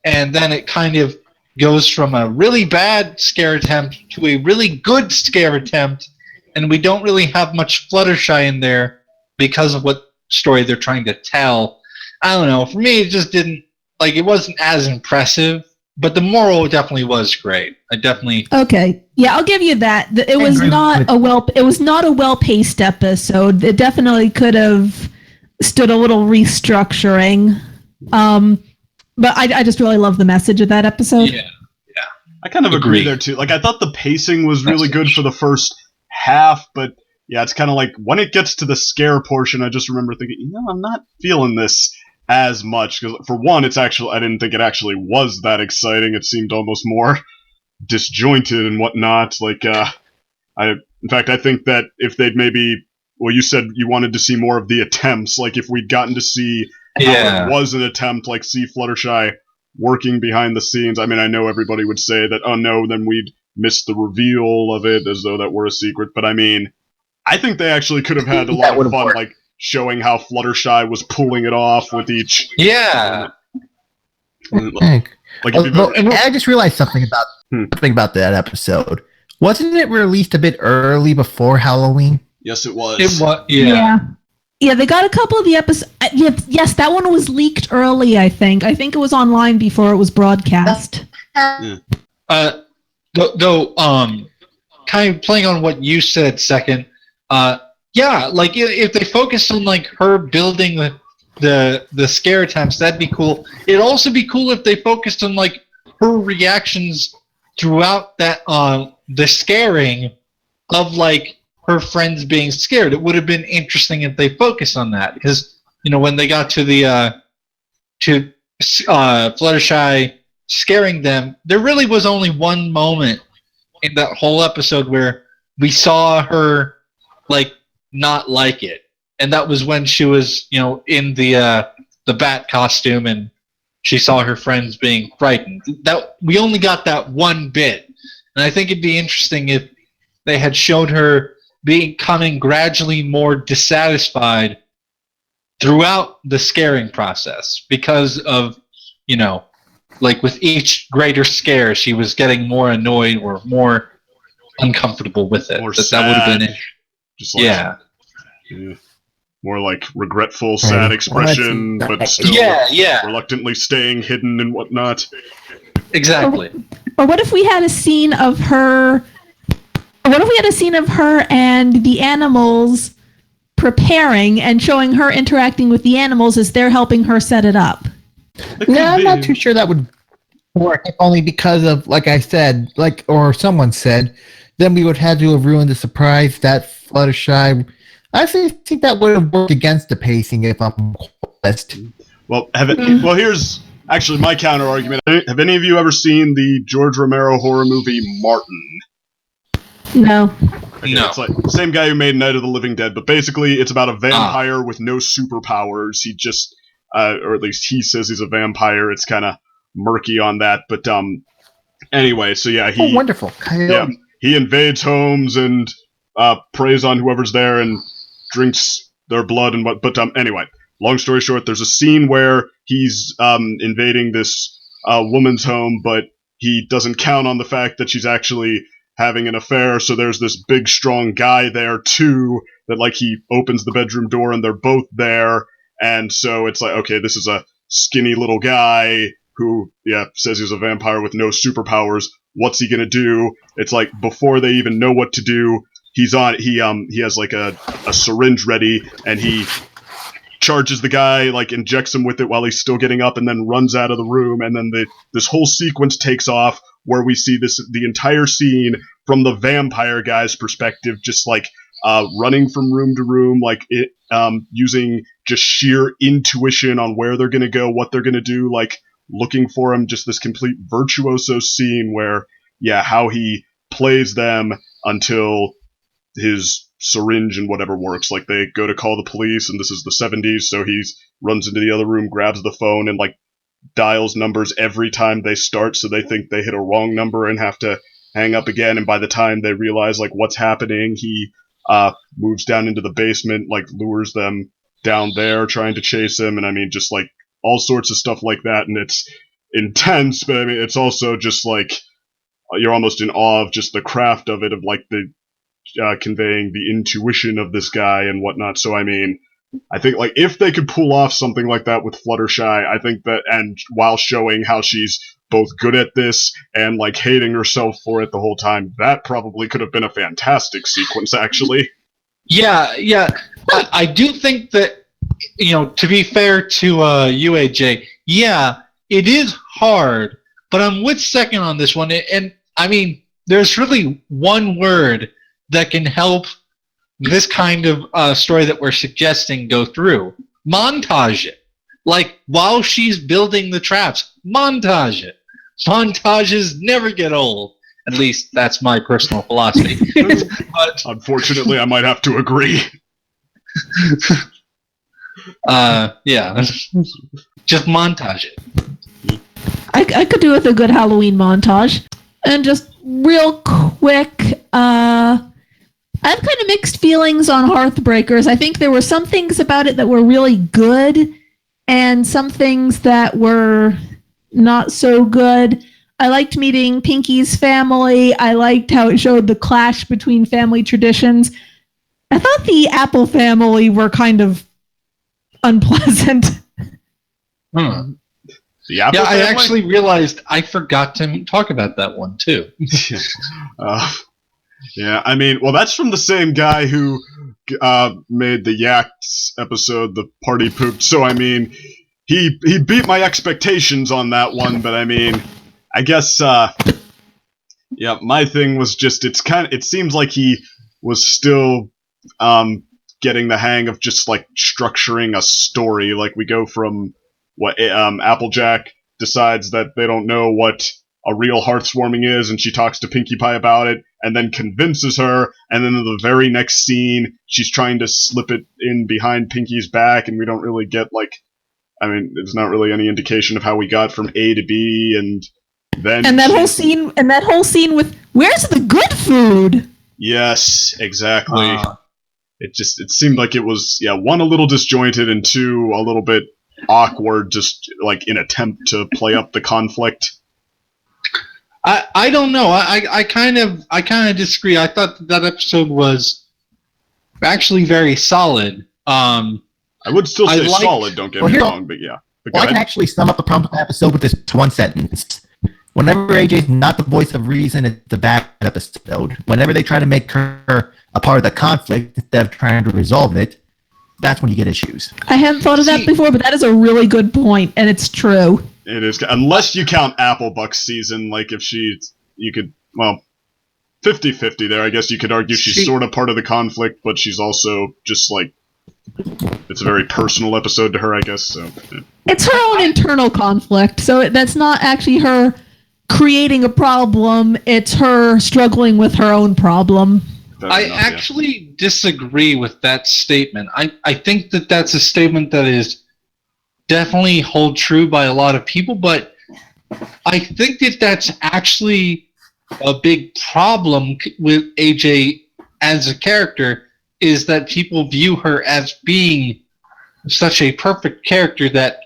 S4: and then it kind of goes from a really bad scare attempt to a really good scare attempt, and we don't really have much Fluttershy in there because of what story they're trying to tell. I don't know. For me, it just didn't like. It wasn't as impressive, but the moral definitely was great. I definitely
S2: Okay, yeah, I'll give you that. It was not a well-paced episode. It definitely could have stood a little restructuring. But I just really love the message of that episode.
S4: yeah.
S1: I kind of agree
S4: Agreed.
S1: there too. Like I thought the pacing was really good for the first half, but yeah, it's kind of like when it gets to the scare portion, I just remember thinking, I'm not feeling this as much because for one, I didn't think it actually was that exciting. It seemed almost more disjointed and whatnot. Like in fact, I think that if they'd you said you wanted to see more of the attempts. Like if we'd gotten to see how it was an attempt, like see Fluttershy working behind the scenes. I mean, I know everybody would say that, oh no, then we'd miss the reveal of it as though that were a secret. But I mean, I think they actually could have had a lot of fun, like showing how Fluttershy was pulling it off with each.
S4: Yeah.
S1: Like
S5: I just realized something about that episode. Wasn't it released a bit early before Halloween?
S1: Yes, it was.
S4: It was.
S2: Yeah, they got a couple of the episodes. Yes, that one was leaked early, I think. I think it was online before it was broadcast.
S4: Though, kind of playing on what you said second, like if they focused on like her building the scare attempts, that'd be cool. It'd also be cool if they focused on like her reactions throughout that the scaring of like her friends being scared. It would have been interesting if they focused on that because when they got to the Fluttershy scaring them, there really was only one moment in that whole episode where we saw her like not like it, and that was when she was in the bat costume and she saw her friends being frightened. That we only got that one bit, and I think it'd be interesting if they had showed her becoming gradually more dissatisfied throughout the scaring process because of like with each greater scare she was getting more annoyed or more uncomfortable with it.
S1: More
S4: that
S1: sad.
S4: Would have been it.
S1: Just like, yeah. More like regretful, sad expression, but still reluctantly staying hidden and whatnot.
S4: Exactly.
S2: Or what if we had a scene of her? What if we had a scene of her and the animals preparing and showing her interacting with the animals as they're helping her set it up?
S5: Yeah, I'm not too sure that would work, only because of, like I said, or someone said, then we would have to have ruined the surprise that Fluttershy. I think that would have worked against the pacing if I'm honest.
S1: Well, here's actually my counter argument. Have any of you ever seen the George Romero horror movie Martin?
S2: No.
S1: Okay, no. It's like the same guy who made Night of the Living Dead, but basically it's about a vampire with no superpowers. He just, or at least he says he's a vampire. It's kind of murky on that, but anyway, so yeah, he
S5: wonderful.
S1: He invades homes and preys on whoever's there and drinks their blood and what. But anyway, long story short, there's a scene where he's invading this woman's home, but he doesn't count on the fact that she's actually having an affair, so there's this big strong guy there too that like he opens the bedroom door and they're both there, and so it's like, okay, this is a skinny little guy who says he's a vampire with no superpowers. What's he gonna do? It's like before they even know what to do, he has like a syringe ready and he charges the guy, like injects him with it while he's still getting up, and then runs out of the room, and then this whole sequence takes off where we see the entire scene from the vampire guy's perspective, just like running from room to room, like it using just sheer intuition on where they're gonna go, what they're gonna do, like looking for him. Just this complete virtuoso scene where how he plays them until his syringe and whatever works. Like they go to call the police, and this is the 70s, so he runs into the other room, grabs the phone, and like dials numbers every time they start, so they think they hit a wrong number and have to hang up again. And by the time they realize like what's happening, he moves down into the basement, like lures them down there trying to chase him, and I mean, just like all sorts of stuff like that, and it's intense, but I mean, it's also just like you're almost in awe of just the craft of it, of like the conveying the intuition of this guy and whatnot. So I mean, I think like if they could pull off something like that with Fluttershy, I think that, and while showing how she's both good at this and like hating herself for it the whole time, that probably could have been a fantastic sequence, actually.
S4: Yeah. I do think that, to be fair to UAJ, yeah, it is hard, but I'm with second on this one. And I mean, there's really one word that can help this kind of story that we're suggesting go through. Montage it. Like, while she's building the traps, montage it. Montages never get old. At least that's my personal philosophy. But
S1: unfortunately, I might have to agree.
S2: Yeah.
S4: Just montage it.
S2: I could do with a good Halloween montage. And just real quick, I have kind of mixed feelings on Hearthbreakers. I think there were some things about it that were really good, and some things that were not so good. I liked meeting Pinky's family. I liked how it showed the clash between family traditions. I thought the Apple family were kind of unpleasant.
S1: The Apple
S4: I
S1: family?
S4: actually realized I forgot to talk about that one, too.
S1: Yeah, I mean, well, that's from the same guy who made the Yaks episode, The Party Pooped, so I mean, he beat my expectations on that one, but I mean, I guess, yeah, my thing was just, it seems like he was still getting the hang of just, like, structuring a story. Like, we go from what Applejack decides that they don't know what a real hearthswarming is, and she talks to Pinkie Pie about it, and then convinces her, and then in the very next scene, she's trying to slip it in behind Pinkie's back, and we don't really get, like, I mean, there's not really any indication of how we got from A to B, and then...
S2: And that whole scene with, where's the good food?
S1: Yes, exactly. It seemed like it was, one, a little disjointed, and two, a little bit awkward, just, like, in attempt to play up the conflict.
S4: I don't know. I kind of disagree. I thought that episode was actually very solid.
S1: I would still say solid, don't get me wrong, but yeah.
S5: Well, I can actually sum up the problem with the episode with this one sentence. Whenever AJ's not the voice of reason, it's a bad episode. Whenever they try to make her a part of the conflict instead of trying to resolve it, that's when you get issues.
S2: I hadn't thought of that before, but that is a really good point, and it's true.
S1: It is, unless you count Applebuck's season, like if you could, well, 50-50 there. I guess you could argue she's sort of part of the conflict, but she's also just like, it's a very personal episode to her, I guess. So yeah.
S2: It's her own internal conflict, so that's not actually her creating a problem. It's her struggling with her own problem.
S4: I actually disagree with that statement. I think that that's a statement that is definitely hold true by a lot of people, but I think that that's actually a big problem with AJ as a character, is that people view her as being such a perfect character that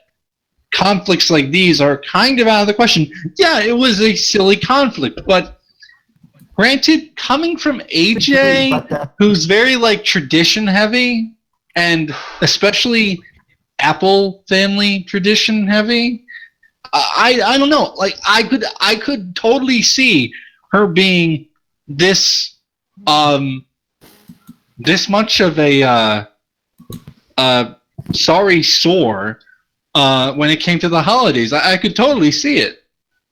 S4: conflicts like these are kind of out of the question. Yeah, it was a silly conflict, but granted, coming from AJ, who's very, like, tradition heavy, and especially Apple family tradition heavy, I don't know. Like, I could totally see her being this much of a sorry sore when it came to the holidays. I could totally see it.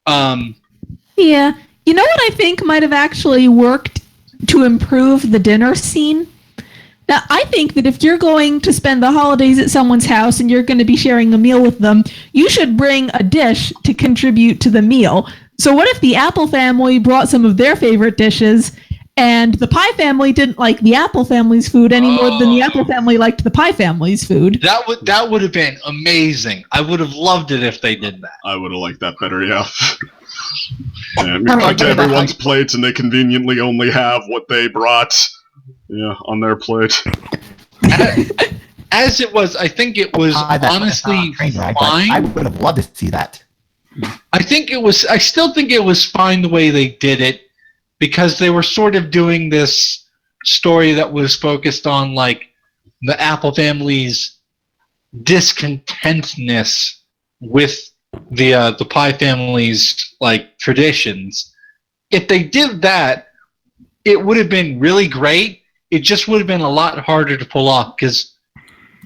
S2: Yeah. You know what I think might have actually worked to improve the dinner scene? Now, I think that if you're going to spend the holidays at someone's house and you're going to be sharing a meal with them, you should bring a dish to contribute to the meal. So what if the Apple family brought some of their favorite dishes, and the Pie family didn't like the Apple family's food any more than the Apple family liked the Pie family's food?
S4: That would have been amazing. I would have loved it if they did that.
S1: I would have liked that better, yeah. And we come to everyone's plates, and they conveniently only have what they brought, on their plate.
S4: as it was, I think it was honestly fine.
S5: I would have loved to see that.
S4: I still think it was fine the way they did it, because they were sort of doing this story that was focused on like the Apple family's discontentness with the Pie family's like traditions. If they did that, it would have been really great. It just would have been a lot harder to pull off, because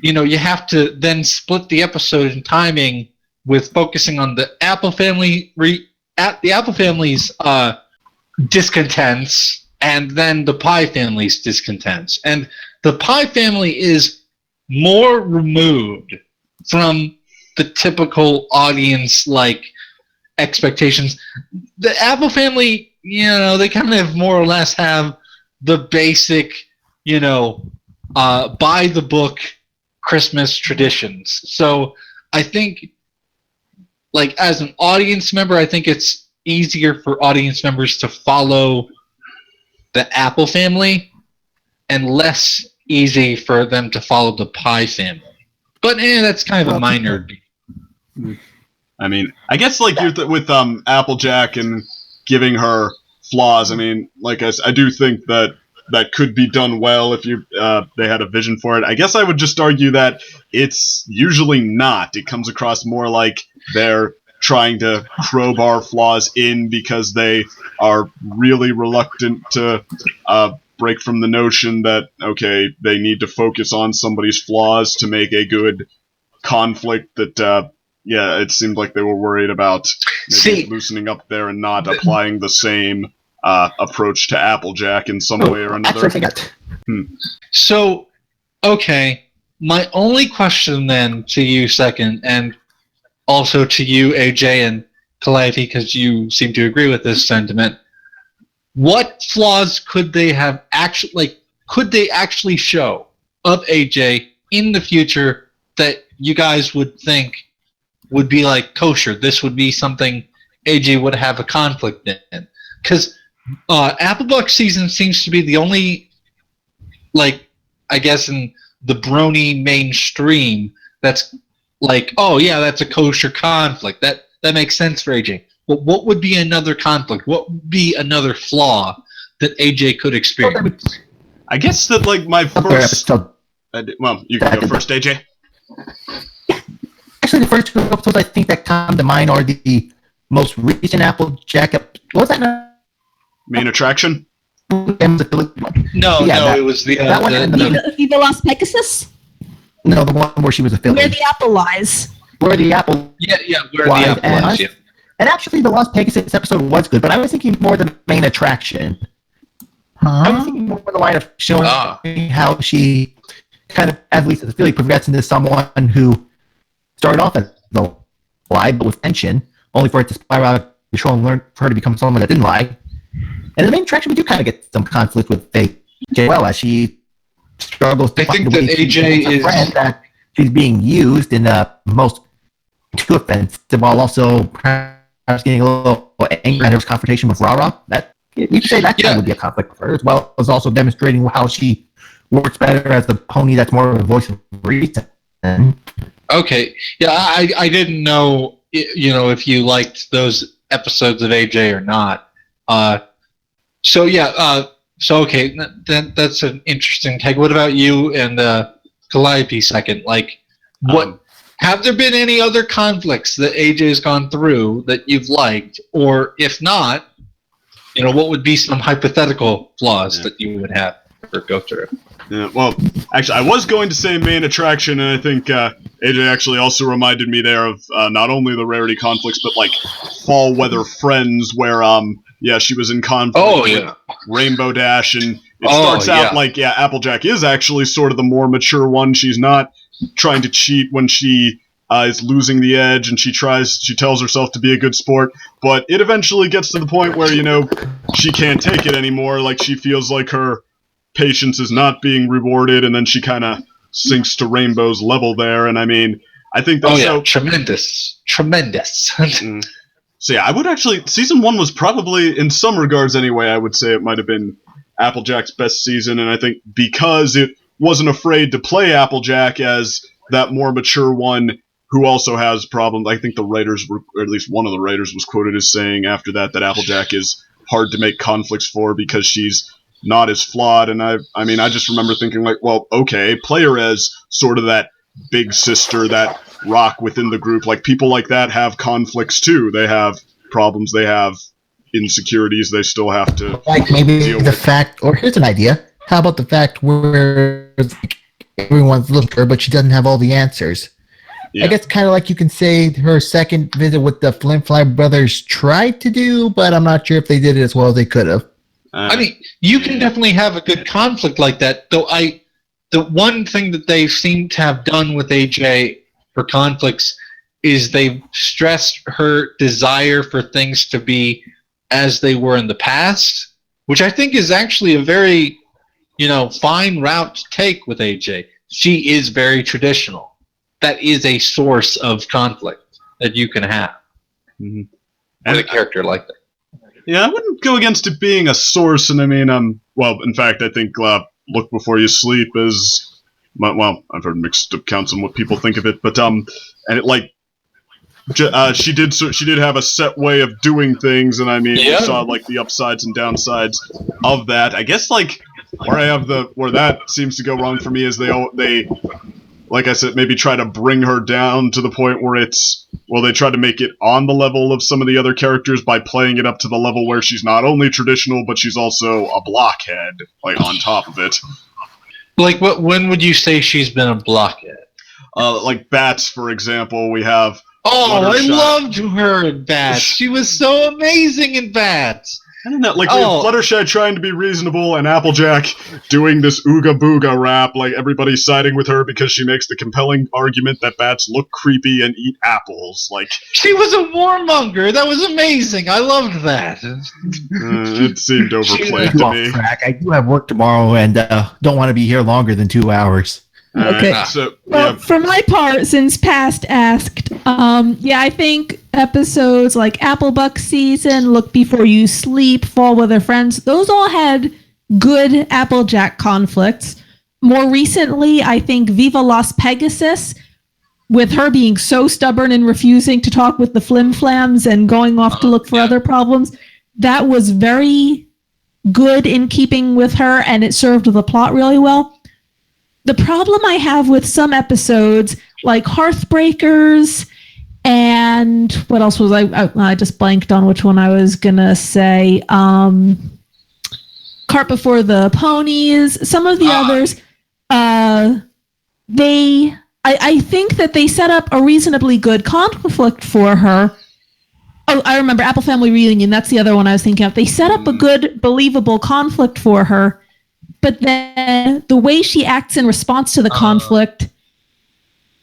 S4: you have to then split the episode in timing with focusing on the Apple family the Apple family's discontents, and then the Pie family's discontents. And the Pie family is more removed from the typical audience like expectations. The Apple family, they kind of more or less have the basic, by the book Christmas traditions. So I think, like, as an audience member, I think it's easier for audience members to follow the Apple family and less easy for them to follow the Pie family. But that's kind of a minor.
S1: I mean, I guess like you're with Applejack and giving her flaws. I mean, like I do think that could be done well if they had a vision for it. I guess I would just argue that it's usually not. It comes across more like they're trying to crowbar flaws in because they are really reluctant to break from the notion that, okay, they need to focus on somebody's flaws to make a good conflict that, it seemed like they were worried about maybe loosening up there and not applying the same approach to Applejack in some way or another.
S4: So, okay, my only question then to you second, and also to you, AJ, and Calliope, because you seem to agree with this sentiment, what flaws could they have could they actually show of AJ in the future that you guys would think would be like kosher? This would be something AJ would have a conflict in. Because Applebuck season seems to be the only, like, I guess in the brony mainstream, that's like, oh yeah, that's a kosher conflict. That makes sense for AJ. But what would be another conflict? What would be another flaw that AJ could experience?
S1: I guess that, like, my first... well, you can go first, AJ.
S5: Actually, the first two episodes I think that come to mind are the most recent Applejack. What was that?
S1: Main attraction?
S4: No, it was the
S5: that one.
S2: The Lost Pegasus?
S5: No, the one where she was a villain.
S2: Where the apple lies.
S5: Where the apple.
S4: Yeah, where the apple lies. Yeah.
S5: And actually, the Lost Pegasus episode was good, but I was thinking more the main attraction. I was thinking more the line of showing how she kind of, at least as Philly, progressed into someone who started off as the lie, but with tension, only for it to spiral out of control and learn for her to become someone that didn't lie. And in the main attraction, we do kind of get some conflict with Faith, well, as she struggles to
S4: find a way to AJ is
S5: friend that she's being used in the most too offensive, while also perhaps getting a little angry at her confrontation with Rara. That you could say that kind of would be a conflict for her, as well as also demonstrating how she works better as the pony that's more of a voice of reason.
S4: Okay, yeah, I didn't know, if you liked those episodes of AJ or not. So okay, that's an interesting take. What about you and Calliope second? Like, what have there been any other conflicts that AJ's gone through that you've liked, or if not, what would be some hypothetical flaws that you would have or go through?
S1: Yeah, well, actually, I was going to say main attraction, and I think AJ actually also reminded me there of not only the rarity conflicts, but like fall weather friends, where she was in conflict with Rainbow Dash, and it starts out like Applejack is actually sort of the more mature one. She's not trying to cheat when she is losing the edge, and she tells herself to be a good sport, but it eventually gets to the point where she can't take it anymore. Like, she feels like her patience is not being rewarded, and then she kind of sinks to Rainbow's level there. And I mean, I think that's
S4: tremendous.
S1: So yeah, I would actually, season 1 was probably, in some regards anyway, I would say it might have been Applejack's best season, and I think because it wasn't afraid to play Applejack as that more mature one who also has problems. I think the writers were, or at least one of the writers was quoted as saying after that Applejack is hard to make conflicts for because she's not as flawed. And I mean, I just remember thinking like, well, okay, play her as sort of that big sister, that rock within the group. Like, people like that have conflicts too. They have problems. They have insecurities. They still have to
S3: Like maybe
S1: deal
S3: the
S1: with.
S3: fact, or here's an idea. How about the fact where everyone's looking at her, but she doesn't have all the answers?
S1: Yeah.
S3: I guess kind of like you can say her second visit with the Flim Fly brothers tried to do, but I'm not sure if they did it as well as they could have.
S4: I mean, you can definitely have a good conflict like that. Though the one thing that they seem to have done with AJ for conflicts is they've stressed her desire for things to be as they were in the past, which I think is actually a very, fine route to take with AJ. She is very traditional. That is a source of conflict that you can have with a character like that.
S1: Yeah, I wouldn't go against it being a source, and I mean, well, in fact, I think Look Before You Sleep is, well, I've heard mixed accounts on what people think of it, but, and it, like, she did have a set way of doing things, and I mean, you saw, like, the upsides and downsides of that. I guess, like, where that seems to go wrong for me is they like I said, maybe try to bring her down to the point where they try to make it on the level of some of the other characters by playing it up to the level where she's not only traditional, but she's also a blockhead, like, on top of it.
S4: Like, when would you say she's been a blockhead?
S1: Like Bats, for example, we have...
S4: Oh, I
S1: Fluttershy.
S4: loved her in Bats. She was so amazing in Bats.
S1: I don't know, like, we have Fluttershy trying to be reasonable, and Applejack doing this ooga booga rap, like, everybody's siding with her because she makes the compelling argument that bats look creepy and eat apples, like...
S4: She was a warmonger! That was amazing! I loved that!
S1: It seemed overplayed to me.
S5: I do have work tomorrow and don't want to be here longer than 2 hours.
S2: Okay. Well, for my part, since past asked, I think episodes like Applebuck Season, Look Before You Sleep, Fall with Her Friends, those all had good Applejack conflicts. More recently, I think Viva Las Pegasus, with her being so stubborn and refusing to talk with the Flim Flams and going off to look for other problems, that was very good in keeping with her, and it served the plot really well. The problem I have with some episodes, like Hearthbreakers, and what else was I just blanked on which one I was going to say. Cart Before the Ponies, some of the others, I think that they set up a reasonably good conflict for her. Oh, I remember Apple Family Reunion. That's the other one I was thinking of. They set up a good, believable conflict for her. But then the way she acts in response to the conflict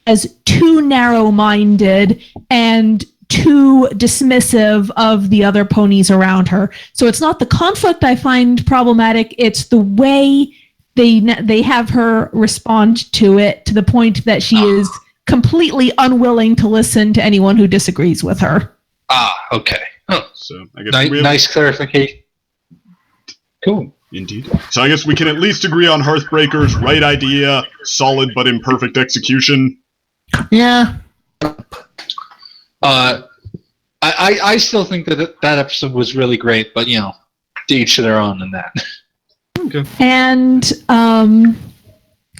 S2: is too narrow-minded and too dismissive of the other ponies around her. So it's not the conflict I find problematic, it's the way they have her respond to it, to the point that she is completely unwilling to listen to anyone who disagrees with her.
S4: Okay. Oh.
S1: So I guess
S4: nice clarification. Cool.
S1: Indeed. So I guess we can at least agree on Hearthbreakers, right idea, solid but imperfect execution.
S3: Yeah.
S4: I still think that episode was really great, but to each their own in that.
S1: Okay.
S2: And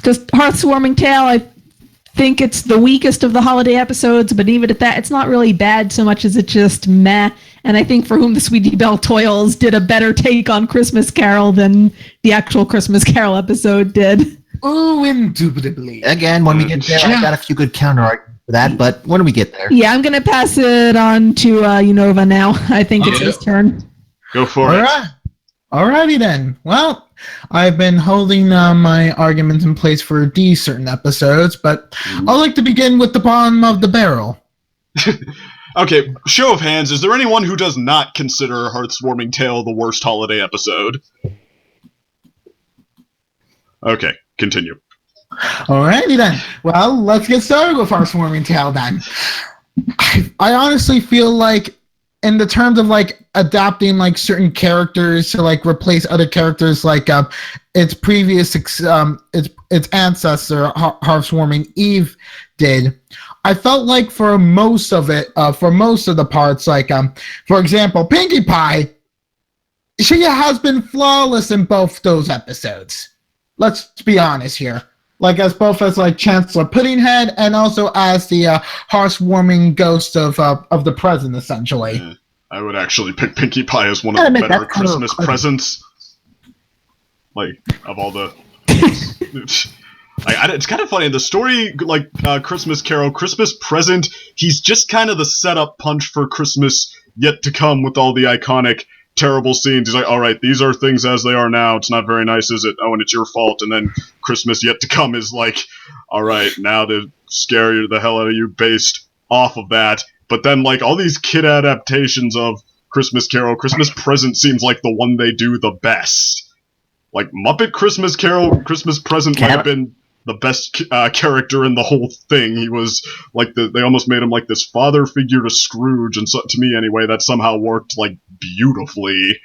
S2: just Hearthwarming Tale, I think it's the weakest of the holiday episodes, but even at that, it's not really bad so much as it's just meh. And I think For Whom the Sweetie Belle Toils did a better take on Christmas Carol than the actual Christmas Carol episode did.
S3: Oh, indubitably.
S5: Again, when we get there, I've got a few good counter arguments for that, but when we get there.
S2: Yeah, I'm going to pass it on to Unova now. I think it's his turn.
S1: Go for it.
S3: Alrighty then. Well, I've been holding my arguments in place for these certain episodes, but I'd like to begin with the bottom of the barrel.
S1: Okay, show of hands, is there anyone who does not consider Hearthwarming Tale the worst holiday episode? Okay, continue.
S3: Alrighty then. Well, let's get started with Hearthwarming Tale then. I honestly feel like, in the terms of like adapting like certain characters to like replace other characters, like its previous its ancestor Hearthwarming Eve did. I felt like for most of it, for most of the parts, like for example, Pinkie Pie, she has been flawless in both those episodes. Let's be honest here. Like as both as like Chancellor Puddinghead and also as the heartwarming ghost of the present, essentially.
S1: Yeah, I would actually pick Pinkie Pie as one of the better Christmas presents. Like of all the, it's kind of funny. The story, like Christmas Carol, Christmas Present, he's just kind of the setup punch for Christmas yet to come with all the iconic terrible scenes. He's like, all right, these are things as they are now. It's not very nice, is it? Oh, and it's your fault. And then Christmas yet to come is like, all right, now to scare you the hell out of you based off of that. But then like all these kid adaptations of Christmas Carol, Christmas Present seems like the one they do the best. Like Muppet Christmas Carol, Christmas Present might have been the best character in the whole thing. He was like they almost made him like this father figure to Scrooge, and so, to me anyway, that somehow worked like beautifully.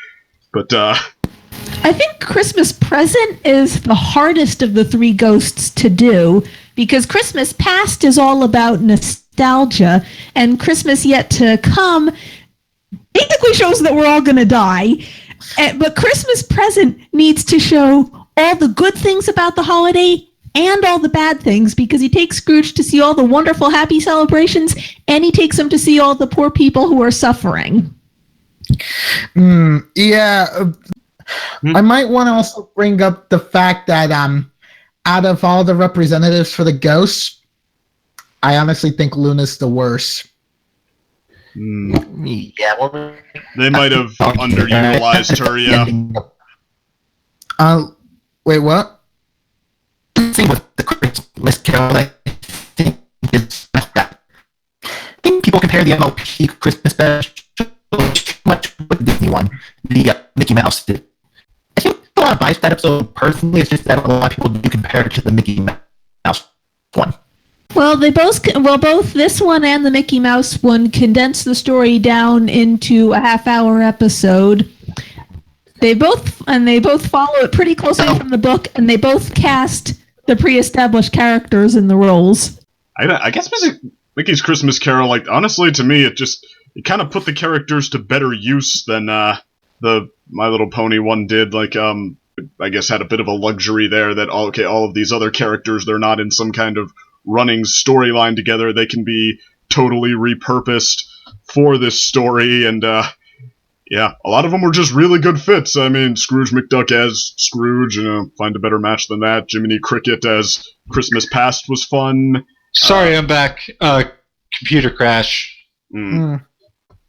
S1: But
S2: I think Christmas Present is the hardest of the three ghosts to do, because Christmas Past is all about nostalgia, and Christmas Yet to Come basically shows that we're all going to die. But Christmas Present needs to show all the good things about the holiday and all the bad things, because he takes Scrooge to see all the wonderful, happy celebrations, and he takes him to see all the poor people who are suffering.
S3: Yeah. I might want to also bring up the fact that out of all the representatives for the ghosts, I honestly think Luna's the worst.
S5: Yeah, well,
S1: they might have underutilized her, yeah.
S3: Wait, what?
S5: Same with the Christmas Carol. I think it's that. I think people compare the MLP Christmas special much with the Disney one, the Mickey Mouse did. I think a lot of bias that episode personally. It's just that a lot of people do compare it to the Mickey Mouse one.
S2: Well, both this one and the Mickey Mouse one condense the story down into a half-hour episode. They both follow it pretty closely from the book, and they both cast the pre-established characters in the roles.
S1: I guess Mickey's Christmas Carol, like honestly, to me, it kind of put the characters to better use than the My Little Pony one did. Like, I guess had a bit of a luxury there that all of these other characters, they're not in some kind of running storyline together. They can be totally repurposed for this story, and yeah, a lot of them were just really good fits. I mean, Scrooge McDuck as Scrooge, find a better match than that. Jiminy Cricket as Christmas Past was fun.
S4: Sorry, I'm back. Computer crash.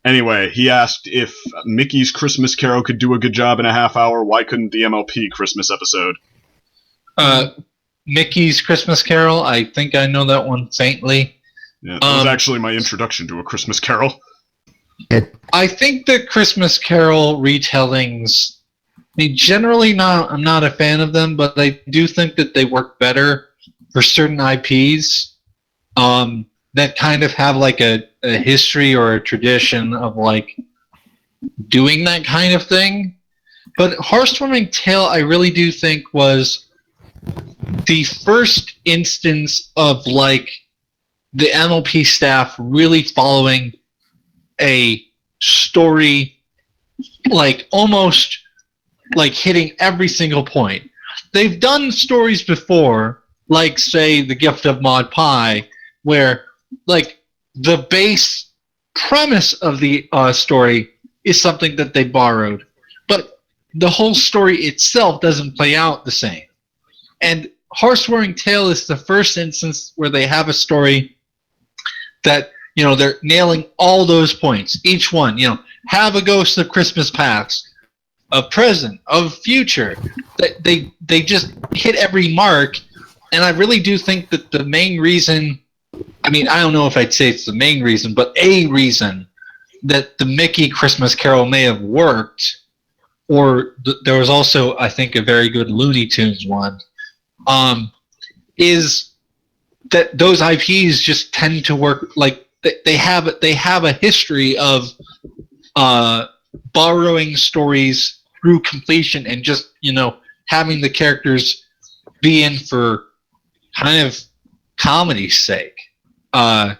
S1: Anyway, he asked if Mickey's Christmas Carol could do a good job in a half hour. Why couldn't the MLP Christmas episode?
S4: Mickey's Christmas Carol, I think I know that one faintly.
S1: Yeah, that was actually my introduction to A Christmas Carol.
S4: I think the Christmas Carol retellings, I'm not a fan of them, but I do think that they work better for certain IPs that kind of have like a history or a tradition of like doing that kind of thing. But Hearthwarming Tale, I really do think was the first instance of like the MLP staff really following a story, like almost like hitting every single point. They've done stories before, like say The Gift of Maud Pie, where like the base premise of the story is something that they borrowed, but the whole story itself doesn't play out the same. And Hearthwarming Tale is the first instance where they have a story that, they're nailing all those points. Each one, have a ghost of Christmas past, of present, of future. They just hit every mark. And I really do think that the main reason, I don't know if I'd say it's the main reason, but a reason that the Mickey Christmas Carol may have worked, or there was also, I think, a very good Looney Tunes one, is that those IPs just tend to work like they have a history of borrowing stories through completion and just, having the characters be in for kind of comedy's sake. I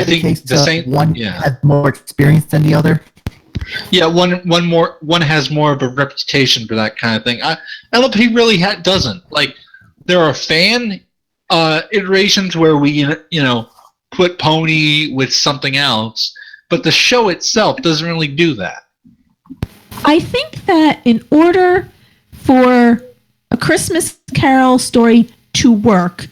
S4: think the same
S5: one has more experience than the other.
S4: Yeah, one has more of a reputation for that kind of thing. LLP really doesn't. Like, there are fan iterations where we put Pony with something else, but the show itself doesn't really do that.
S2: I think that in order for a Christmas Carol story to work,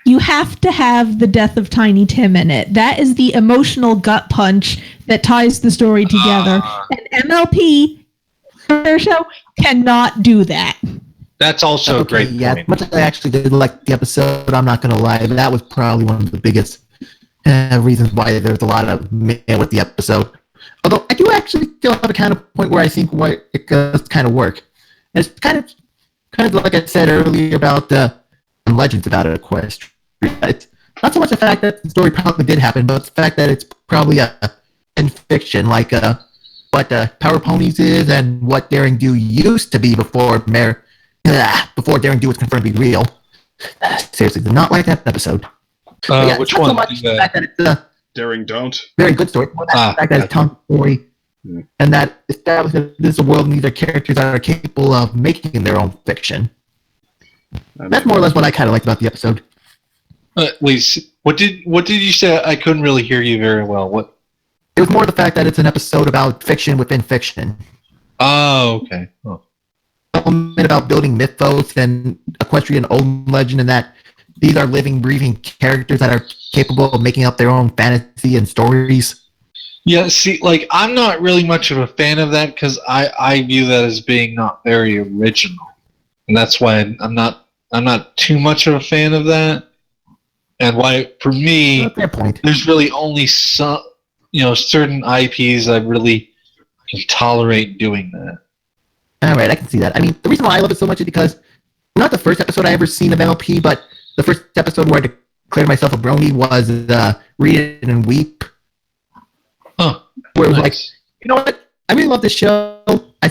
S2: you have to have the death of Tiny Tim in it. That is the emotional gut punch that ties the story together. And MLP, their show, cannot do that.
S4: That's also a great point.
S5: Yeah, much as I actually did like the episode, I'm not going to lie, that was probably one of the biggest reasons why there's a lot of meh with the episode. Although I do actually still have a kind of point where I think why it does kind of work. And it's kind of like I said earlier about legends about a quest. It's not so much the fact that the story probably did happen, but the fact that it's probably in fiction, like what Power Ponies is and what Daring Do used to be before Daring Do was confirmed to be real. Seriously, did not like that episode.
S4: Which one?
S5: So much the fact that it's
S1: Daring Don't.
S5: very good story. The fact that it's telling a story and that establishes that this is a world and these are characters that are capable of making their own fiction. That's more or less what I kind of liked about the episode.
S4: Wait, what did you say? I couldn't really hear you very well. What?
S5: It was more the fact that it's an episode about fiction within fiction.
S4: Oh, okay. Oh.
S5: About building mythos and equestrian old legend, and that these are living, breathing characters that are capable of making up their own fantasy and stories.
S4: Yeah, see, like, I'm not really much of a fan of that because I view that as being not very original, and that's why I'm not too much of a fan of that. And why, for me, there's really only some, certain IPs I really can tolerate doing that.
S5: All right, I can see that. I mean, the reason why I love it so much is because not the first episode I ever seen of MLP, but the first episode where I declared myself a brony was Read It and Weep.
S4: Huh.
S5: Where it was like, you know what? I really love this show. I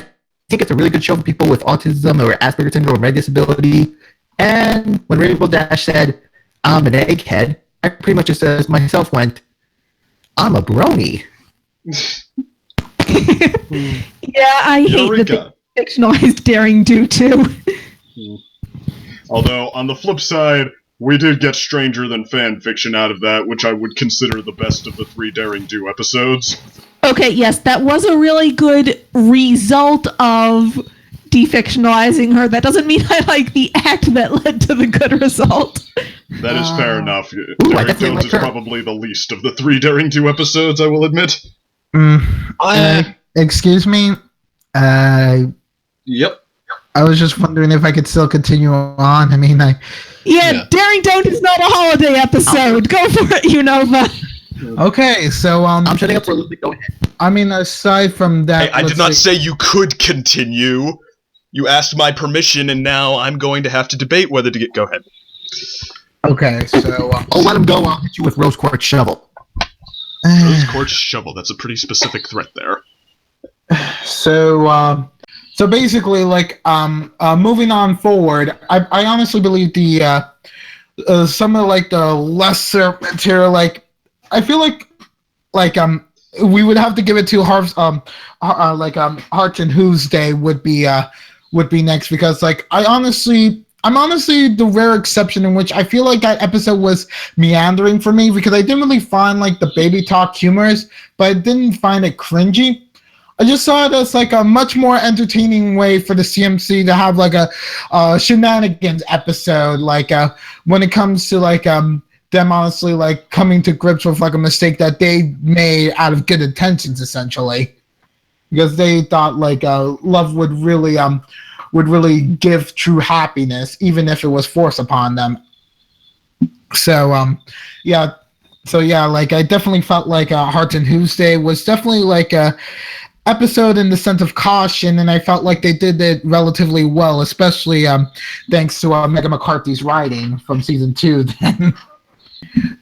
S5: think it's a really good show for people with autism or Asperger's syndrome or rare disability. And when Rainbow Dash said, I'm an egghead, I pretty much just as myself went, I'm a brony.
S2: Yeah, I hate that they fictionalized Daring Do too.
S1: Although, on the flip side, we did get Stranger Than Fan Fiction out of that, which I would consider the best of the 3 Daring Do episodes.
S2: Okay, yes, that was a really good result of defictionalizing her. That doesn't mean I like the act that led to the good result.
S1: That is fair enough. Daring Jones is probably the least of the 3 Daring Do episodes, I will admit.
S3: Excuse me?
S1: Yep.
S3: I was just wondering if I could still continue on. I mean,
S2: Yeah, Daring Don't is not a holiday episode. Go for it, Unova.
S3: Okay, so
S5: I'm shutting up for a little bit. Go ahead.
S3: I mean, aside from that,
S1: Hey, I did not say you could continue. You asked my permission, and now I'm going to have to debate whether to go ahead.
S3: Okay, so
S5: I'll let him go. I'll hit you with Rose Quartz Shovel.
S1: Rose Quartz Shovel. That's a pretty specific threat there.
S3: So basically, like, moving on forward, I honestly believe the some of like the lesser material, like, I feel like we would have to give it to Hearts and Who's Day would be next, because like I'm honestly the rare exception in which I feel like that episode was meandering for me, because I didn't really find like the baby talk humorous, but I didn't find it cringy. I just saw it as like a much more entertaining way for the CMC to have like a shenanigans episode, like when it comes to like them honestly like coming to grips with like a mistake that they made out of good intentions, essentially, because they thought like love would really give true happiness even if it was forced upon them. So like I definitely felt like Hearts and Who's Day was definitely like a episode in the sense of caution, and I felt like they did it relatively well, especially thanks to Megan McCarthy's writing from season 2 then.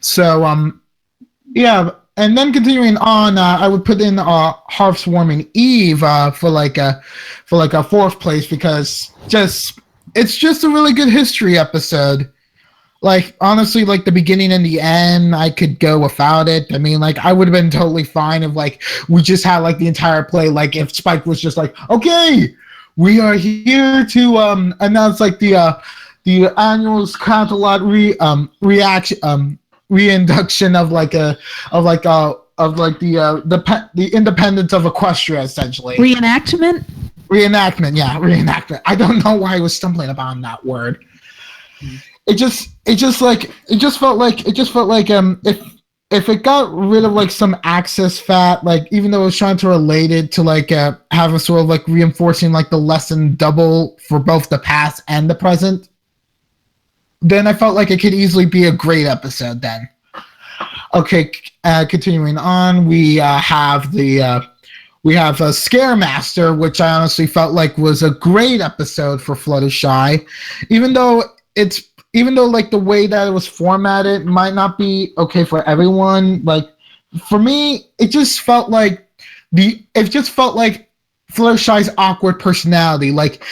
S3: So and then continuing on, I would put in Hearthwarming Eve for like a fourth place because it's just a really good history episode. Like, honestly, like the beginning and the end, I could go without it. I mean, like, I would have been totally fine if like we just had like the entire play. Like, if Spike was just like, okay, we are here to announce like the annual Catalot reinduction of the independence of Equestria, essentially.
S2: Reenactment.
S3: Yeah, reenactment. I don't know why I was stumbling upon that word. It just felt like if it got rid of like some access fat, like even though it was trying to relate it to like have a sort of like reinforcing like the lesson double for both the past and the present, then I felt like it could easily be a great episode then. Okay, continuing on, we have Scaremaster, which I honestly felt like was a great episode for Fluttershy, even though like the way that it was formatted might not be okay for everyone. Like for me, it just felt like Fluttershy's awkward personality, like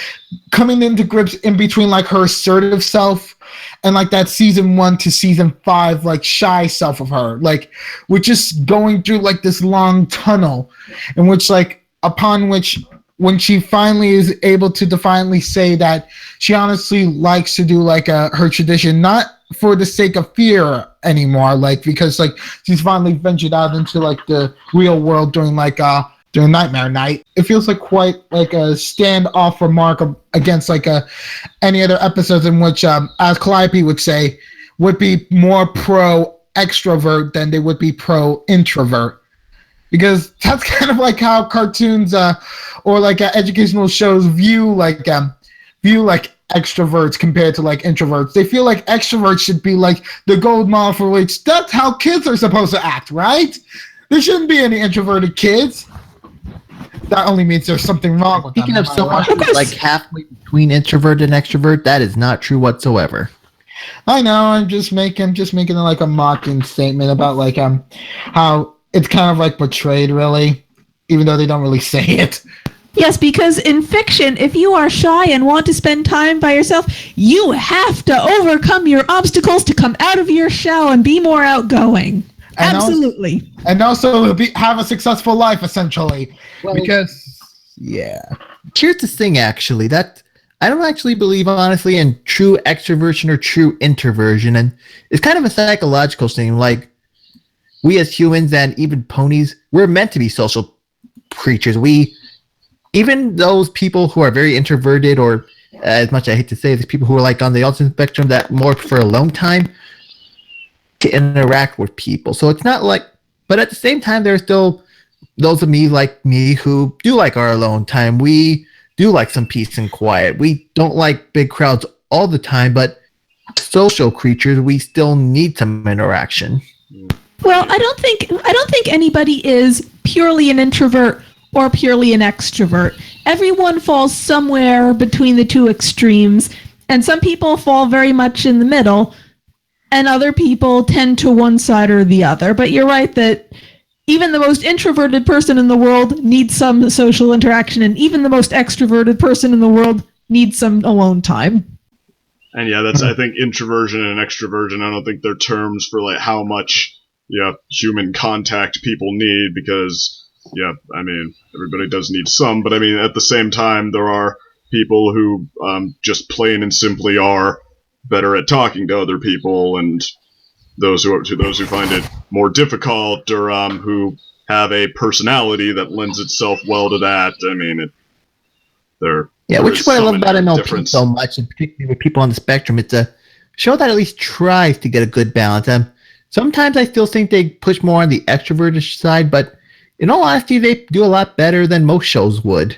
S3: coming into grips in between like her assertive self and like that season 1 to season 5 like shy self of her, like we're just going through like this long tunnel in which like upon which when she finally is able to defiantly say that she honestly likes to do like her tradition, not for the sake of fear anymore, like because like she's finally ventured out into like the real world during Nightmare Night. It feels like quite like a standoff remark against like any other episodes in which, as Calliope would say, would be more pro extrovert than they would be pro introvert. Because that's kind of like how cartoons or like educational shows view extroverts compared to like introverts. They feel like extroverts should be like the gold model for which that's how kids are supposed to act, right? There shouldn't be any introverted kids. That only means there's something wrong with
S5: Speaking
S3: them.
S5: of someone who's like halfway between introvert and extrovert, that is not true whatsoever.
S3: I know. I'm just making like a mocking statement about like how it's kind of like portrayed, really, even though they don't really say it.
S2: Yes, because in fiction, if you are shy and want to spend time by yourself, you have to overcome your obstacles to come out of your shell and be more outgoing.
S3: And
S2: Absolutely.
S3: Also have a successful life, essentially.
S5: Well,
S3: because, yeah.
S5: Here's the thing, actually, that I don't actually believe, honestly, in true extroversion or true introversion, and it's kind of a psychological thing. Like, we as humans and even ponies, we're meant to be social creatures. Even those people who are very introverted, or as much I hate to say, these people who are like on the autism spectrum that more prefer alone time to interact with people. So it's not like, but at the same time, there's still those of me like me who do like our alone time. We do like some peace and quiet. We don't like big crowds all the time, but social creatures, we still need some interaction.
S2: Well, I don't think anybody is purely an introvert or purely an extrovert. Everyone falls somewhere between the two extremes, and some people fall very much in the middle, and other people tend to one side or the other. But you're right that even the most introverted person in the world needs some social interaction, and even the most extroverted person in the world needs some alone time.
S1: And yeah, that's, I think, introversion and extroversion, I don't think they're terms for like how much human contact people need, because I mean, everybody does need some, but I mean, at the same time, there are people who just plain and simply are better at talking to other people, and those who find it more difficult, or who have a personality that lends itself well to that. I mean,
S5: which is what I love about MLP so much, and particularly with people on the spectrum. It's a show that at least tries to get a good balance. Sometimes I still think they push more on the extroverted side, but in all honesty, they do a lot better than most shows would.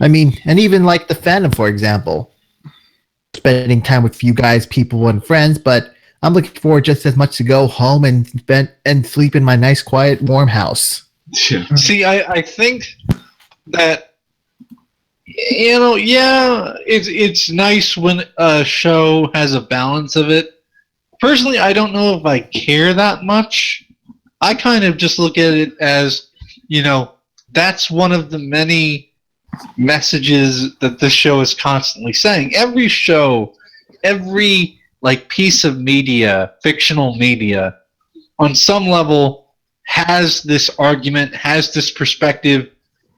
S5: I mean, and even like the fandom, for example, spending time with you guys, people, and friends, but I'm looking forward just as much to go home and sleep in my nice, quiet, warm house.
S1: Yeah.
S4: See, I think that, it's nice when a show has a balance of it. Personally, I don't know if I care that much I kind of just look at it as, that's one of the many messages that this show is constantly saying. Every show, every piece of media, fictional media, on some level has this argument, has this perspective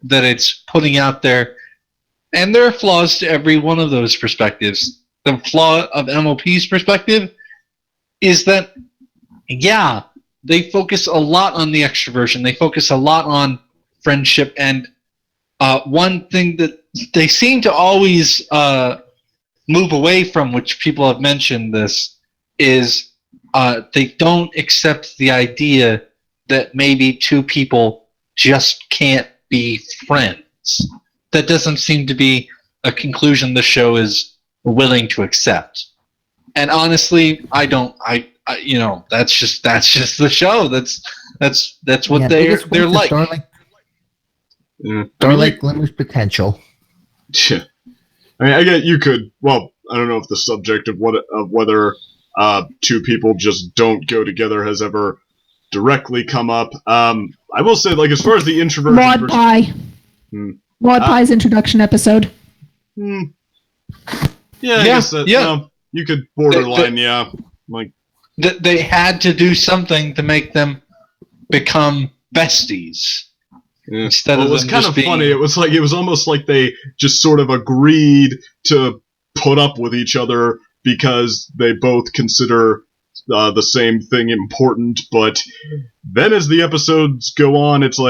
S4: that it's putting out there. And there are flaws to every one of those perspectives. The flaw of MOP's perspective is that, yeah, they focus a lot on the extroversion. They focus a lot on friendship. And one thing that they seem to always move away from, which people have mentioned this, is they don't accept the idea that maybe two people just can't be friends. That doesn't seem to be a conclusion the show is willing to accept. And honestly, I don't. That's just the show. That's what they're like.
S5: Starlight glimmers potential.
S1: Yeah. I mean, I get you could. Well, I don't know if the subject of whether two people just don't go together has ever directly come up. I will say, as far as the introversion,
S2: Maud Pie. Maud Pie's introduction episode.
S1: Yeah, I guess that, you could borderline,
S4: They had to do something to make them become besties.
S1: Yeah.
S4: Instead
S1: it
S4: of
S1: was
S4: them
S1: kind
S4: just
S1: of
S4: being...
S1: funny. It was almost like they just sort of agreed to put up with each other because they both consider the same thing important. But then as the episodes go on, it's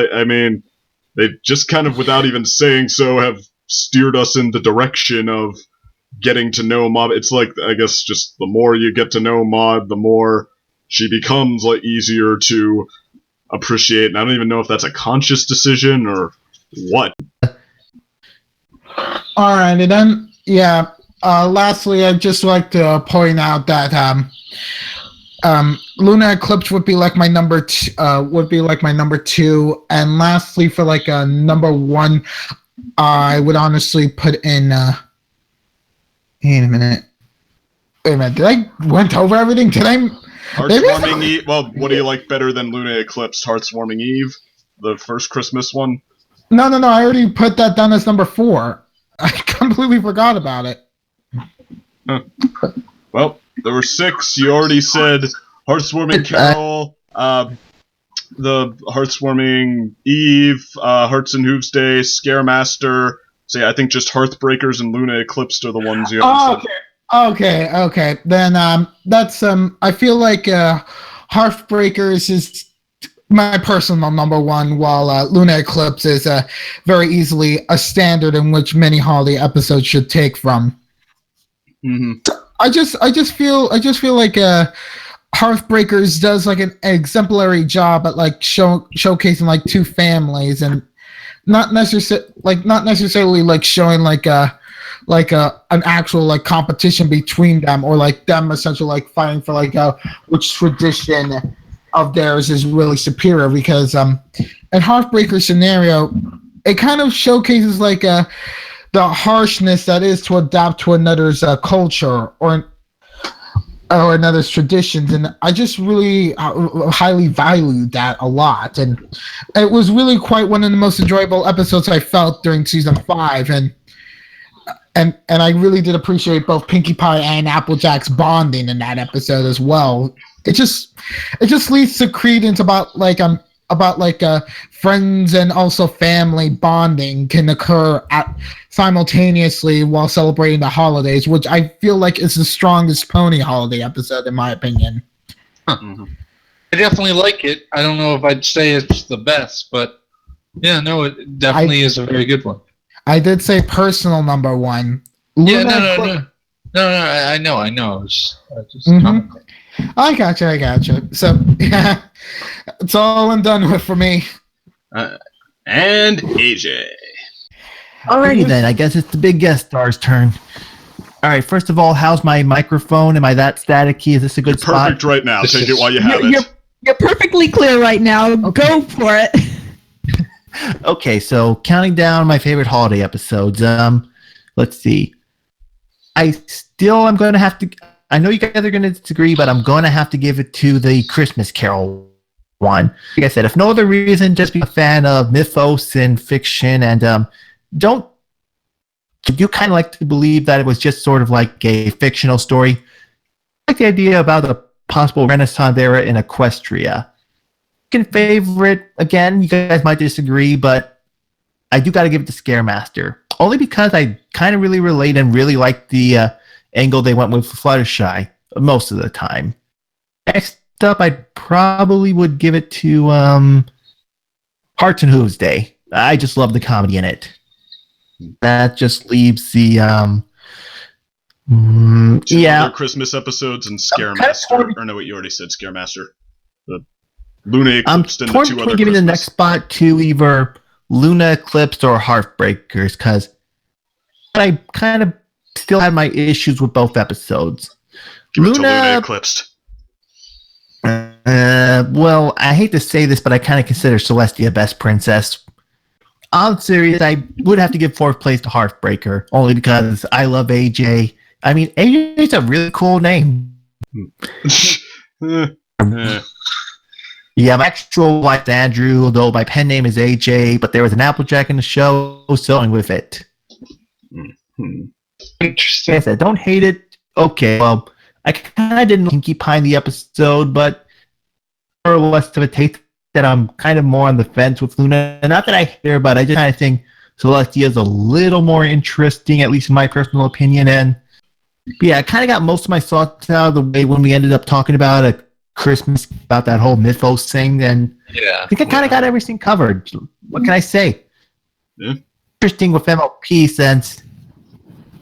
S1: they just kind of, without even saying so, have steered us in the direction of getting to know Maud. It's I guess just the more you get to know Maud, the more she becomes easier to appreciate. And I don't even know if that's a conscious decision or what.
S3: All right, and then lastly, I'd just like to point out that Lunar Eclipse would be my number two, and lastly for a number one, I would honestly put in. Wait a minute. Did I went over everything? Did I?
S1: Heartswarming Eve. Well, what do you like better than Lunar Eclipse? Heartswarming Eve, the first Christmas one.
S3: No. I already put that down as number 4. I completely forgot about it.
S1: Huh. Well, there were 6. You already said Heartswarming Carol, the Heartswarming Eve, Hearts and Hooves Day, Scaremaster. So I think just Hearthbreakers and Lunar Eclipse are the ones you haven't said.
S3: Okay. Then that's I feel like Hearthbreakers is my personal number 1, while Lunar Eclipse is very easily a standard in which many holiday episodes should take from.
S1: Mm-hmm.
S3: I just feel like Hearthbreakers does an exemplary job at showcasing two families, and not necessarily showing an actual an between them, or them essentially fighting for which tradition of theirs is really superior, because in Hearthbreaker scenario it kind of showcases the harshness that is to adapt to another's culture or another's traditions, and I just really highly valued that a lot, and it was really quite one of the most enjoyable episodes I felt during season 5, and I really did appreciate both Pinkie Pie and Applejack's bonding in that episode as well. It just leads to credence about friends and also family bonding can occur simultaneously while celebrating the holidays, which I feel is the strongest pony holiday episode in my opinion.
S1: Mm-hmm.
S4: I definitely like it. I don't know if I'd say it's the best, but yeah, no, it definitely is a very good one.
S3: I did say personal number 1.
S4: Yeah, no. I know. I was just commenting.
S3: I gotcha. So, yeah, it's all I'm done with for me.
S1: And AJ.
S5: Alrighty then, I guess it's the big guest star's turn. Alright, first of all, how's my microphone? Am I that staticky? Is this a good spot?
S1: Perfect right now. Take it while you have it.
S2: You're perfectly clear right now. Okay. Go for it.
S5: Okay, so counting down my favorite holiday episodes. Let's see. I'm going to have to... I know you guys are going to disagree, but I'm going to have to give it to the Christmas Carol one. Like I said, if no other reason, just be a fan of mythos and fiction, and you kind of like to believe that it was just sort of like a fictional story. I like the idea about a possible Renaissance era in Equestria. Second favorite, again, you guys might disagree, but I do got to give it to Scaremaster. Only because I kind of really relate and really like the angle they went with Fluttershy most of the time. Next up, I probably would give it to Hearts and Hooves Day. I just love the comedy in it. That just leaves the
S1: Two other Christmas episodes and Scaremaster. Or no, wait, you already said Scaremaster. The Luna Eclipsed and the two other
S5: giving
S1: Christmas.
S5: the next spot to either Luna Eclipsed or Heartbreakers, because I kind of still had my issues with both episodes.
S1: Give it to Luna Eclipsed.
S5: Well, I hate to say this, but I kind of consider Celestia best princess. I'm serious. I would have to give fourth place to Heartbreaker, only because I love AJ. I mean, AJ's a really cool name. Yeah, my actual wife's Andrew, though my pen name is AJ, but there was an Applejack in the show, so I'm with it.
S4: Interesting.
S5: Like I said, don't hate it. Okay, well, I kind of didn't keep behind the episode, but more or less of a taste that I'm kind of more on the fence with Luna. Not that I hate her, but I just kind of think Celestia is a little more interesting, at least in my personal opinion. And yeah, I kind of got most of my thoughts out of the way when we ended up talking about a Christmas, about that whole mythos thing. And
S4: Yeah.
S5: I think I kind of got everything covered. What can I say?
S1: Yeah.
S5: Interesting with MLP, since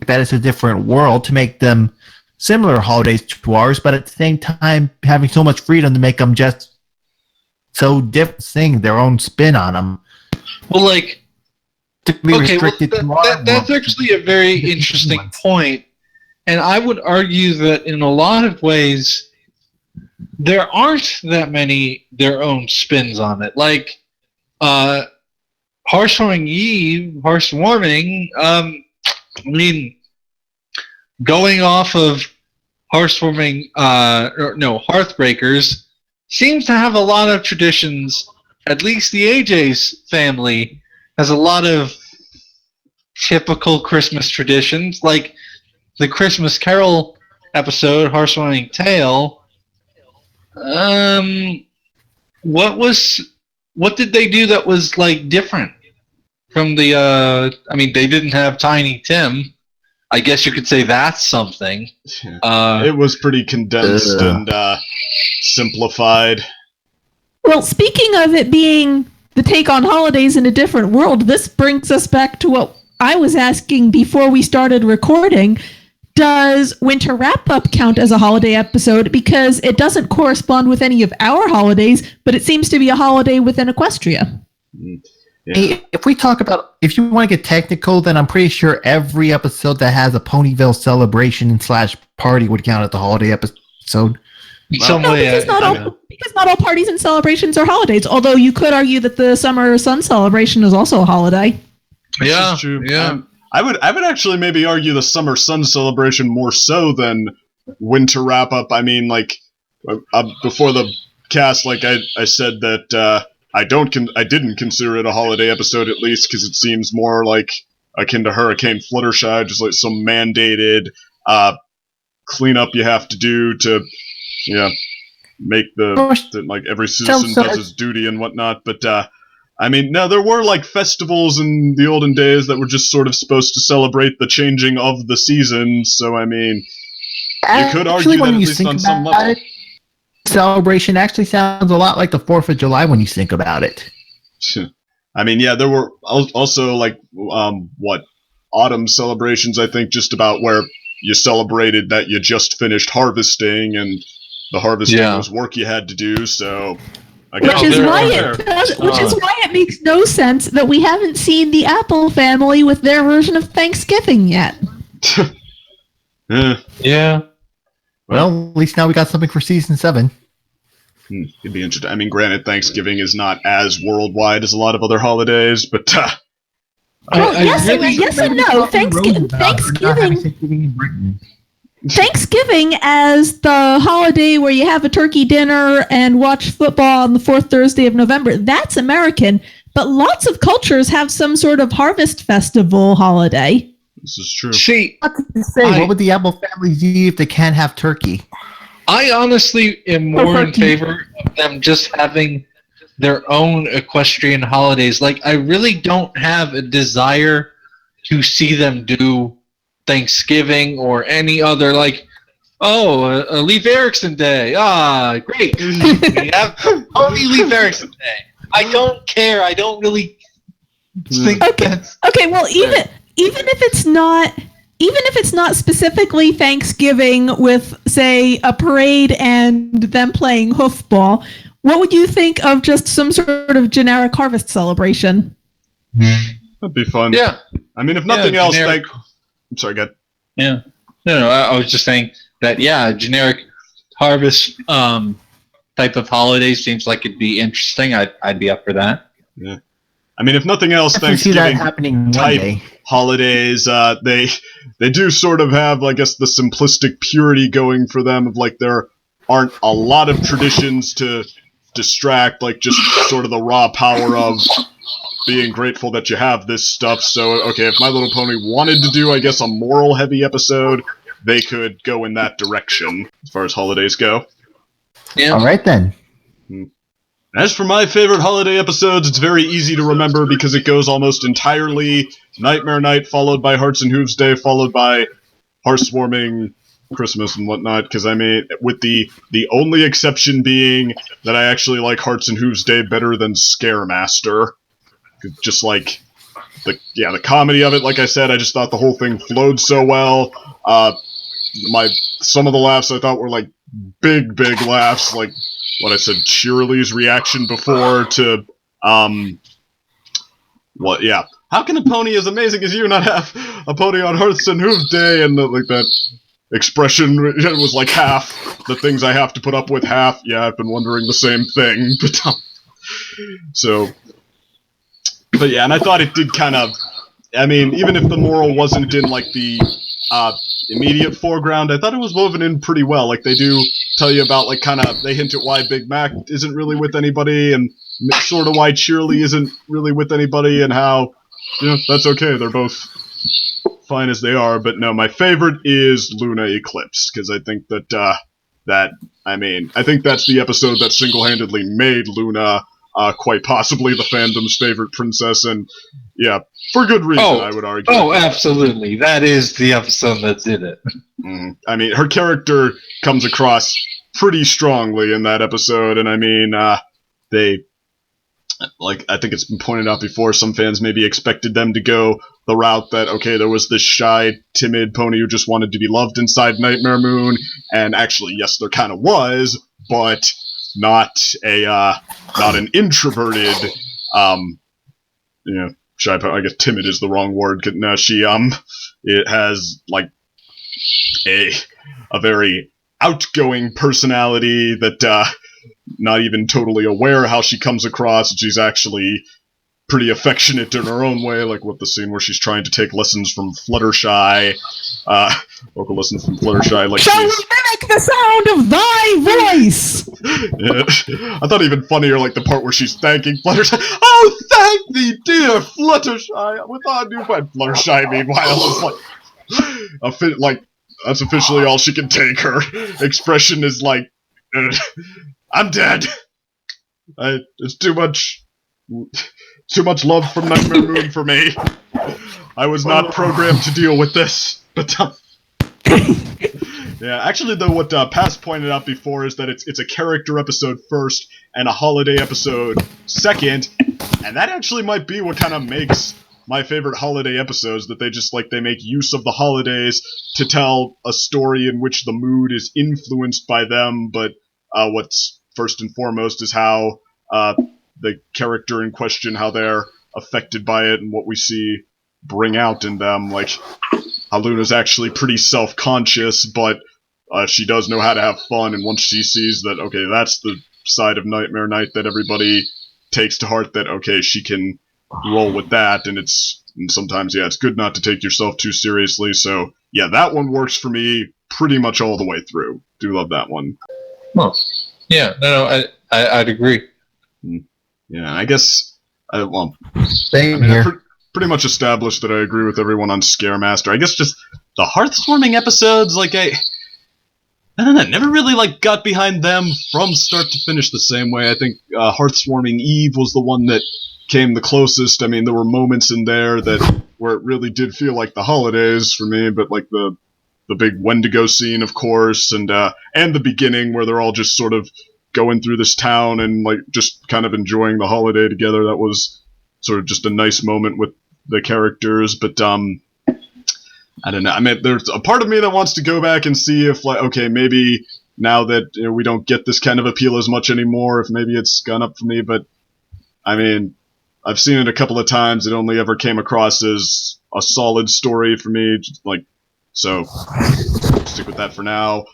S5: that is a different world, to make them similar holidays to ours, but at the same time having so much freedom to make them just so different, thing, their own spin on them.
S4: Well, like,
S5: To be restricted to our
S4: that's
S5: world.
S4: actually a very interesting point. And I would argue that in a lot of ways, there aren't that many their own spins on it. Like, Hearthwarming Eve, Hearthwarming, I mean, going off of Hearthbreakers seems to have a lot of traditions. At least the AJ's family has a lot of typical Christmas traditions, like the Christmas Carol episode, Hearthwarming Tale. What did they do that was like different from the? I mean, they didn't have Tiny Tim. I guess you could say that's something.
S1: It was pretty condensed and simplified.
S2: Well, speaking of it being the take on holidays in a different world, this brings us back to what I was asking before we started recording. Does Winter Wrap-Up count as a holiday episode? Because it doesn't correspond with any of our holidays, but it seems to be a holiday within Equestria.
S1: Yeah.
S5: Hey, if we talk about, if you want to get technical, then I'm pretty sure every episode that has a Ponyville celebration / party would count as the holiday episode.
S4: Some
S2: No,
S4: way,
S2: because not all parties and celebrations are holidays. Although you could argue that the Summer Sun celebration is also a holiday.
S1: This
S4: Yeah,
S1: is true.
S4: yeah.
S1: I would actually maybe argue the Summer Sun celebration more so than Winter Wrap-Up. I mean, like, before the cast, like I said that I didn't consider it a holiday episode, at least because it seems more like akin to Hurricane Fluttershy, just like some mandated cleanup you have to do to, make the like every citizen does his duty and whatnot. But I mean, no, there were like festivals in the olden days that were just sort of supposed to celebrate the changing of the seasons. So I mean, you could argue that at least on some level.
S5: Celebration actually sounds a lot like the 4th of July when you think about it.
S1: I mean, yeah, there were also like autumn celebrations, I think, just about where you celebrated that you just finished harvesting and the harvesting was work you had to do. So I guess
S2: Which is why it makes no sense that we haven't seen the Apple family with their version of Thanksgiving yet.
S4: Yeah.
S5: Well, at least now we got something for season 7.
S1: It'd be interesting. I mean, granted, Thanksgiving is not as worldwide as a lot of other holidays, but
S2: Well, yes and no. Thanksgiving.
S5: Thanksgiving in Britain.
S2: Thanksgiving as the holiday where you have a turkey dinner and watch football on the fourth Thursday of November, that's American. But lots of cultures have some sort of harvest festival holiday.
S1: This is true.
S4: See,
S5: What to say? What would the Apple families do if they can't have turkey?
S4: I honestly am more in
S2: turkey.
S4: favor of them just having their own equestrian holidays. Like, I really don't have a desire to see them do Thanksgiving or any other, like, a Leif Erikson Day. Ah, great. We have only Leif Erikson Day. I don't care. I don't really think that's...
S2: Okay, well, even if it's not specifically Thanksgiving with, say, a parade and them playing hoofball, what would you think of just some sort of generic harvest celebration?
S1: That'd be fun.
S4: Yeah.
S1: I mean, if nothing else,
S4: generic.
S1: I'm sorry, go ahead.
S4: Yeah. No, I was just saying that, yeah, generic harvest type of holiday seems like it'd be interesting. I'd be up for that.
S1: Yeah. I mean, if nothing else,
S5: I can see that
S1: Thanksgiving
S5: happening one
S1: type
S5: day.
S1: holidays, they do sort of have, I guess, the simplistic purity going for them of, like, there aren't a lot of traditions to distract, like, just sort of the raw power of being grateful that you have this stuff. So, okay, if My Little Pony wanted to do, I guess, a moral-heavy episode, they could go in that direction as far as holidays go.
S4: Yeah.
S5: All right, then.
S1: As for my favorite holiday episodes, it's very easy to remember because it goes almost entirely Nightmare Night, followed by Hearts and Hooves Day, followed by Hearthswarming Christmas and whatnot. Because, I mean, with the only exception being that I actually like Hearts and Hooves Day better than Scaremaster. Just like the comedy of it, like I said, I just thought the whole thing flowed so well. Some of the laughs I thought were like big laughs, like what I said, Shirley's reaction before to how can a pony as amazing as you not have a pony on Hearths and Hooves Day? And like that expression, it was like half the things I have to put up with, half, yeah, I've been wondering the same thing. But yeah, and I thought it did kind of, I mean, even if the moral wasn't in, like, the immediate foreground, I thought it was woven in pretty well. Like, they do tell you about, like, kind of, they hint at why Big Mac isn't really with anybody, and sort of why Cheerly isn't really with anybody, and how, that's okay, they're both fine as they are. But no, my favorite is Luna Eclipse, because I think I think that's the episode that single-handedly made Luna quite possibly the fandom's favorite princess, and yeah, for good reason, I would argue.
S4: Oh, absolutely. That is the episode that did it.
S1: I mean, her character comes across pretty strongly in that episode, and I mean, they, like, I think it's been pointed out before, some fans maybe expected them to go the route that, okay, there was this shy, timid pony who just wanted to be loved inside Nightmare Moon, and actually, yes, there kind of was, but not an introverted, shy. I guess timid is the wrong word. No, it has like a very outgoing personality that not even totally aware how she comes across. She's actually pretty affectionate in her own way, like with the scene where she's trying to take lessons from Fluttershy, vocal lessons from Fluttershy. Like,
S2: shall we mimic the sound of thy voice?
S1: Yeah. I thought even funnier, like the part where she's thanking Fluttershy. Oh, thank thee, dear Fluttershy, with our new friend. Fluttershy, meanwhile, is like that's officially all she can take. Her expression is like, I'm dead. It's too much love from Nightmare Moon for me. I was not programmed to deal with this. But yeah, actually, though, what Pass pointed out before is that it's a character episode first and a holiday episode second, and that actually might be what kind of makes my favorite holiday episodes, that they make use of the holidays to tell a story in which the mood is influenced by them, but what's first and foremost is how the character in question, how they're affected by it, and what we see bring out in them. Like, how Luna's actually pretty self-conscious, but she does know how to have fun, and once she sees that, okay, that's the side of Nightmare Night that everybody takes to heart, that, okay, she can roll with that, and sometimes, yeah, it's good not to take yourself too seriously, so, yeah, that one works for me pretty much all the way through. Do love that one.
S4: Oh, yeah. No, I'd agree.
S1: Yeah, I guess.
S5: Same
S1: I
S5: here.
S1: pretty much established that I agree with everyone on Scaremaster. I guess just the Hearthswarming episodes, like I don't know, never really like got behind them from start to finish the same way. I think Hearthswarming Eve was the one that came the closest. I mean, there were moments in there where it really did feel like the holidays for me, but like the big Wendigo scene, of course, and the beginning where they're all just sort of going through this town and like just kind of enjoying the holiday together. That was sort of just a nice moment with the characters, but I don't know. I mean, there's a part of me that wants to go back and see if, like, okay, maybe now that we don't get this kind of appeal as much anymore, if maybe it's gone up for me. But I mean, I've seen it a couple of times. It only ever came across as a solid story for me. Just like, so stick with that for now.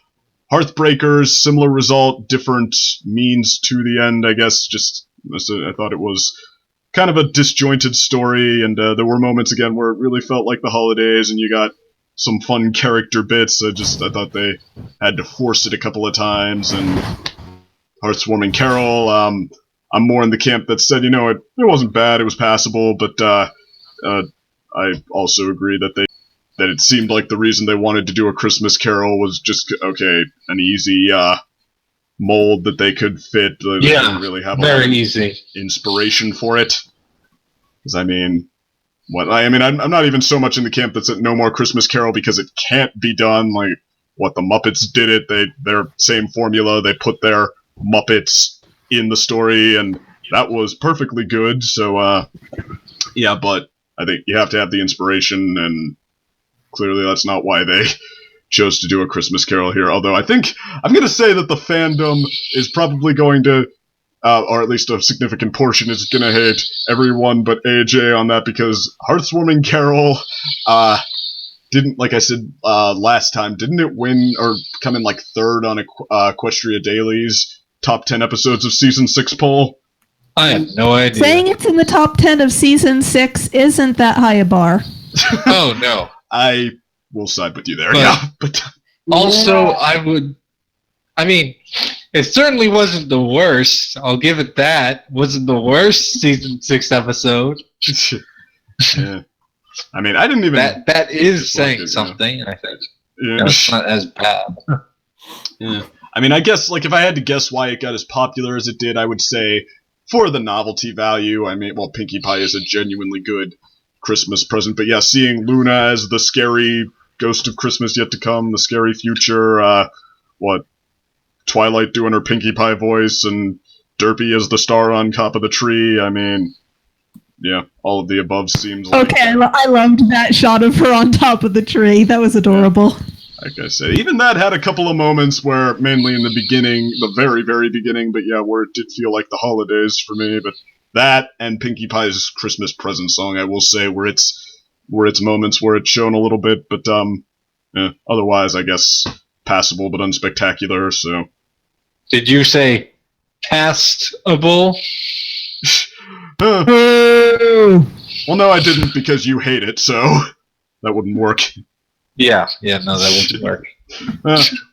S1: Hearthbreakers, similar result, different means to the end, I guess. Just I thought it was kind of a disjointed story, and there were moments again where it really felt like the holidays, and you got some fun character bits. I thought they had to force it a couple of times. And Hearthswarming Carol, I'm more in the camp that said, it wasn't bad, it was passable, but I also agree that it seemed like the reason they wanted to do a Christmas Carol was just an easy mold that they could fit. They didn't really have
S4: very easy
S1: inspiration for it. Because I'm not even so much in the camp that said no more Christmas Carol because it can't be done. Like what the Muppets did it, their same formula. They put their Muppets in the story, and that was perfectly good. So yeah, but I think you have to have the inspiration, and clearly that's not why they chose to do a Christmas Carol here. Although I think I'm going to say that the fandom is probably going to, or at least a significant portion is going to hate everyone but AJ on that, because Hearthswarming Carol didn't, like I said last time, didn't it win or come in like third on Equestria Daily's top 10 episodes of season 6 poll?
S4: I have no idea.
S2: Saying it's in the top 10 of season 6 isn't that high a bar.
S4: Oh, no.
S1: I will side with you there, yeah. But
S4: also, it certainly wasn't the worst. I'll give it that. Wasn't the worst season 6 episode.
S1: Yeah. I mean, I didn't even...
S4: That is saying something, I think.
S1: Yeah.
S4: It's not as bad.
S1: Yeah. I mean, I guess, like, if I had to guess why it got as popular as it did, I would say for the novelty value. I mean, well, Pinkie Pie is a genuinely good Christmas present, but yeah, seeing Luna as the scary ghost of Christmas yet to come, the scary future, Twilight doing her Pinkie Pie voice, and Derpy as the star on top of the tree. I mean, yeah, all of the above seems like...
S2: Okay, I loved that shot of her on top of the tree. That was adorable.
S1: Yeah. Like I said, even that had a couple of moments where, mainly in the beginning, the very, very beginning, but yeah, where it did feel like the holidays for me. But that and Pinkie Pie's Christmas present song, I will say, were its moments where it's shown a little bit, but otherwise, I guess, passable but unspectacular. So,
S4: did you say castable?
S1: Well, no, I didn't, because you hate it, so that wouldn't work.
S4: Yeah, no, that wouldn't work.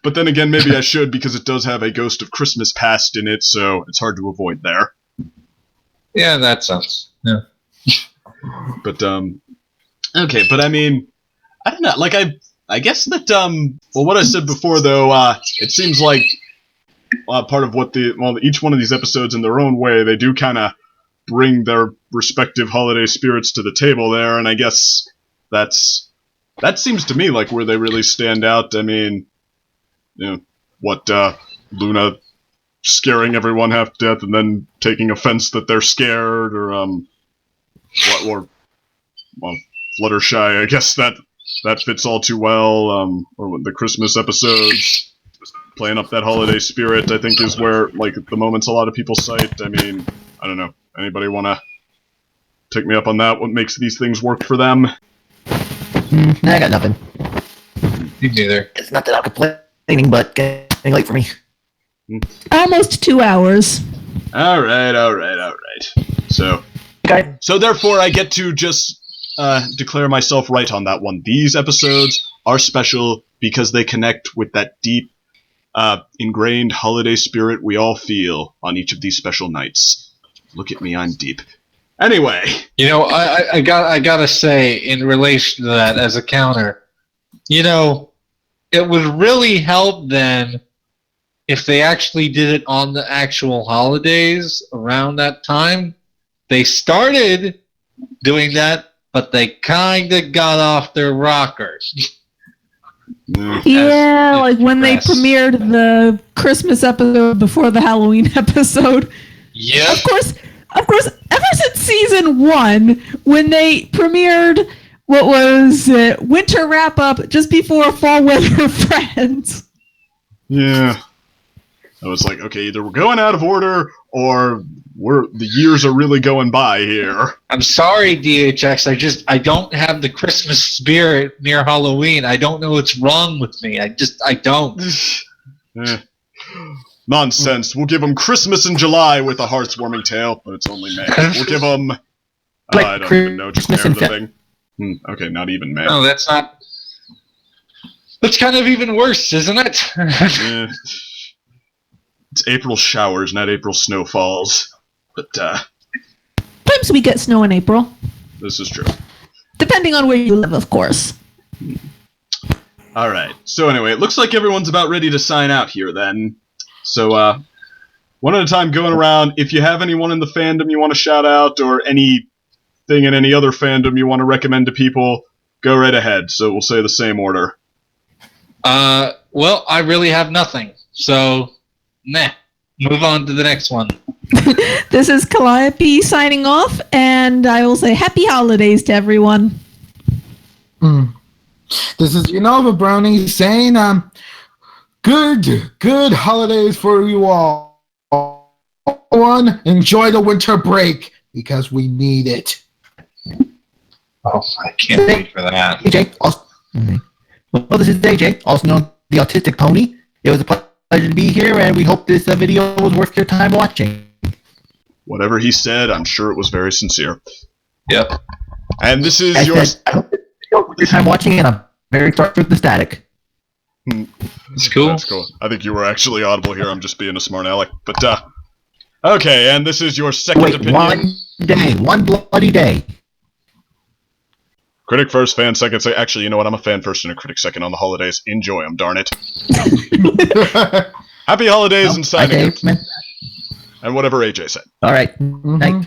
S1: But then again, maybe I should, because it does have a Ghost of Christmas Past in it, so it's hard to avoid there.
S4: Yeah, that sounds... Yeah.
S1: But, okay, but I mean, I don't know, like, I guess that, well, what I said before, though, it seems like part of what each one of these episodes in their own way, they do kind of bring their respective holiday spirits to the table there, and I guess that seems to me like where they really stand out. I mean, Luna scaring everyone half to death and then taking offense that they're scared, or Fluttershy, I guess that fits all too well, or the Christmas episodes, playing up that holiday spirit, I think is where, like, the moments a lot of people cite. I mean, I don't know, anybody want to take me up on that? What makes these things work for them?
S5: I got nothing.
S4: Me neither.
S5: It's not that I'm complaining, but getting late for me.
S2: Almost 2 hours.
S1: All right. So therefore, I get to just declare myself right on that one. These episodes are special because they connect with that deep, ingrained holiday spirit we all feel on each of these special nights. Look at me, I'm deep. Anyway.
S4: You know, I gotta say, in relation to that, as a counter, you know, it would really help then if they actually did it on the actual holidays around that time. They started doing that, but they kind of got off their rockers.
S2: Yeah, like when they premiered the Christmas episode before the Halloween episode.
S4: Yep.
S2: Of course, ever since season 1, when they premiered what was winter wrap up just before Fall Weather Friends.
S1: Yeah. I was like, okay, either we're going out of order or the years are really going by here.
S4: I'm sorry, DHX. I don't have the Christmas spirit near Halloween. I don't know what's wrong with me. I don't.
S1: Nonsense. We'll give them Christmas in July with a heartwarming tale, but it's only May. We'll give them... I don't even know, just name the thing. Okay, not even May.
S4: No, that's not... That's kind of even worse, isn't it?
S1: It's April showers, not April snowfalls. But,
S2: Sometimes we get snow in April.
S1: This is true.
S2: Depending on where you live, of course.
S1: Alright, so anyway, it looks like everyone's about ready to sign out here then. So, one at a time going around. If you have anyone in the fandom you want to shout out, or anything in any other fandom you want to recommend to people, go right ahead. So we'll say the same order.
S4: Well, I really have nothing. So, move on to the next one.
S2: This is Calliope signing off, and I will say happy holidays to everyone.
S3: This is Unova Brony saying, good holidays for you all. Enjoy the winter break, because we need it.
S4: Oh, I can't wait for that.
S5: AJ, well, this is AJ, also known as the Autistic Pony. It was a pleasure to be here, and we hope this video was worth your time watching.
S1: Whatever he said, I'm sure it was very sincere.
S4: Yep.
S1: And this is
S5: I hope this video was worth your time watching, and I'm very sorry for the static.
S4: It's cool.
S1: That's cool. I think you were actually audible here. I'm just being a smart aleck. But, okay, and this is your second opinion.
S5: One bloody day.
S1: Critic first, fan second. Say, actually, you know what? I'm a fan first and a critic second on the holidays. Enjoy them, darn it. Happy holidays and signing out. And whatever AJ said.
S5: All right.
S3: Mm-hmm.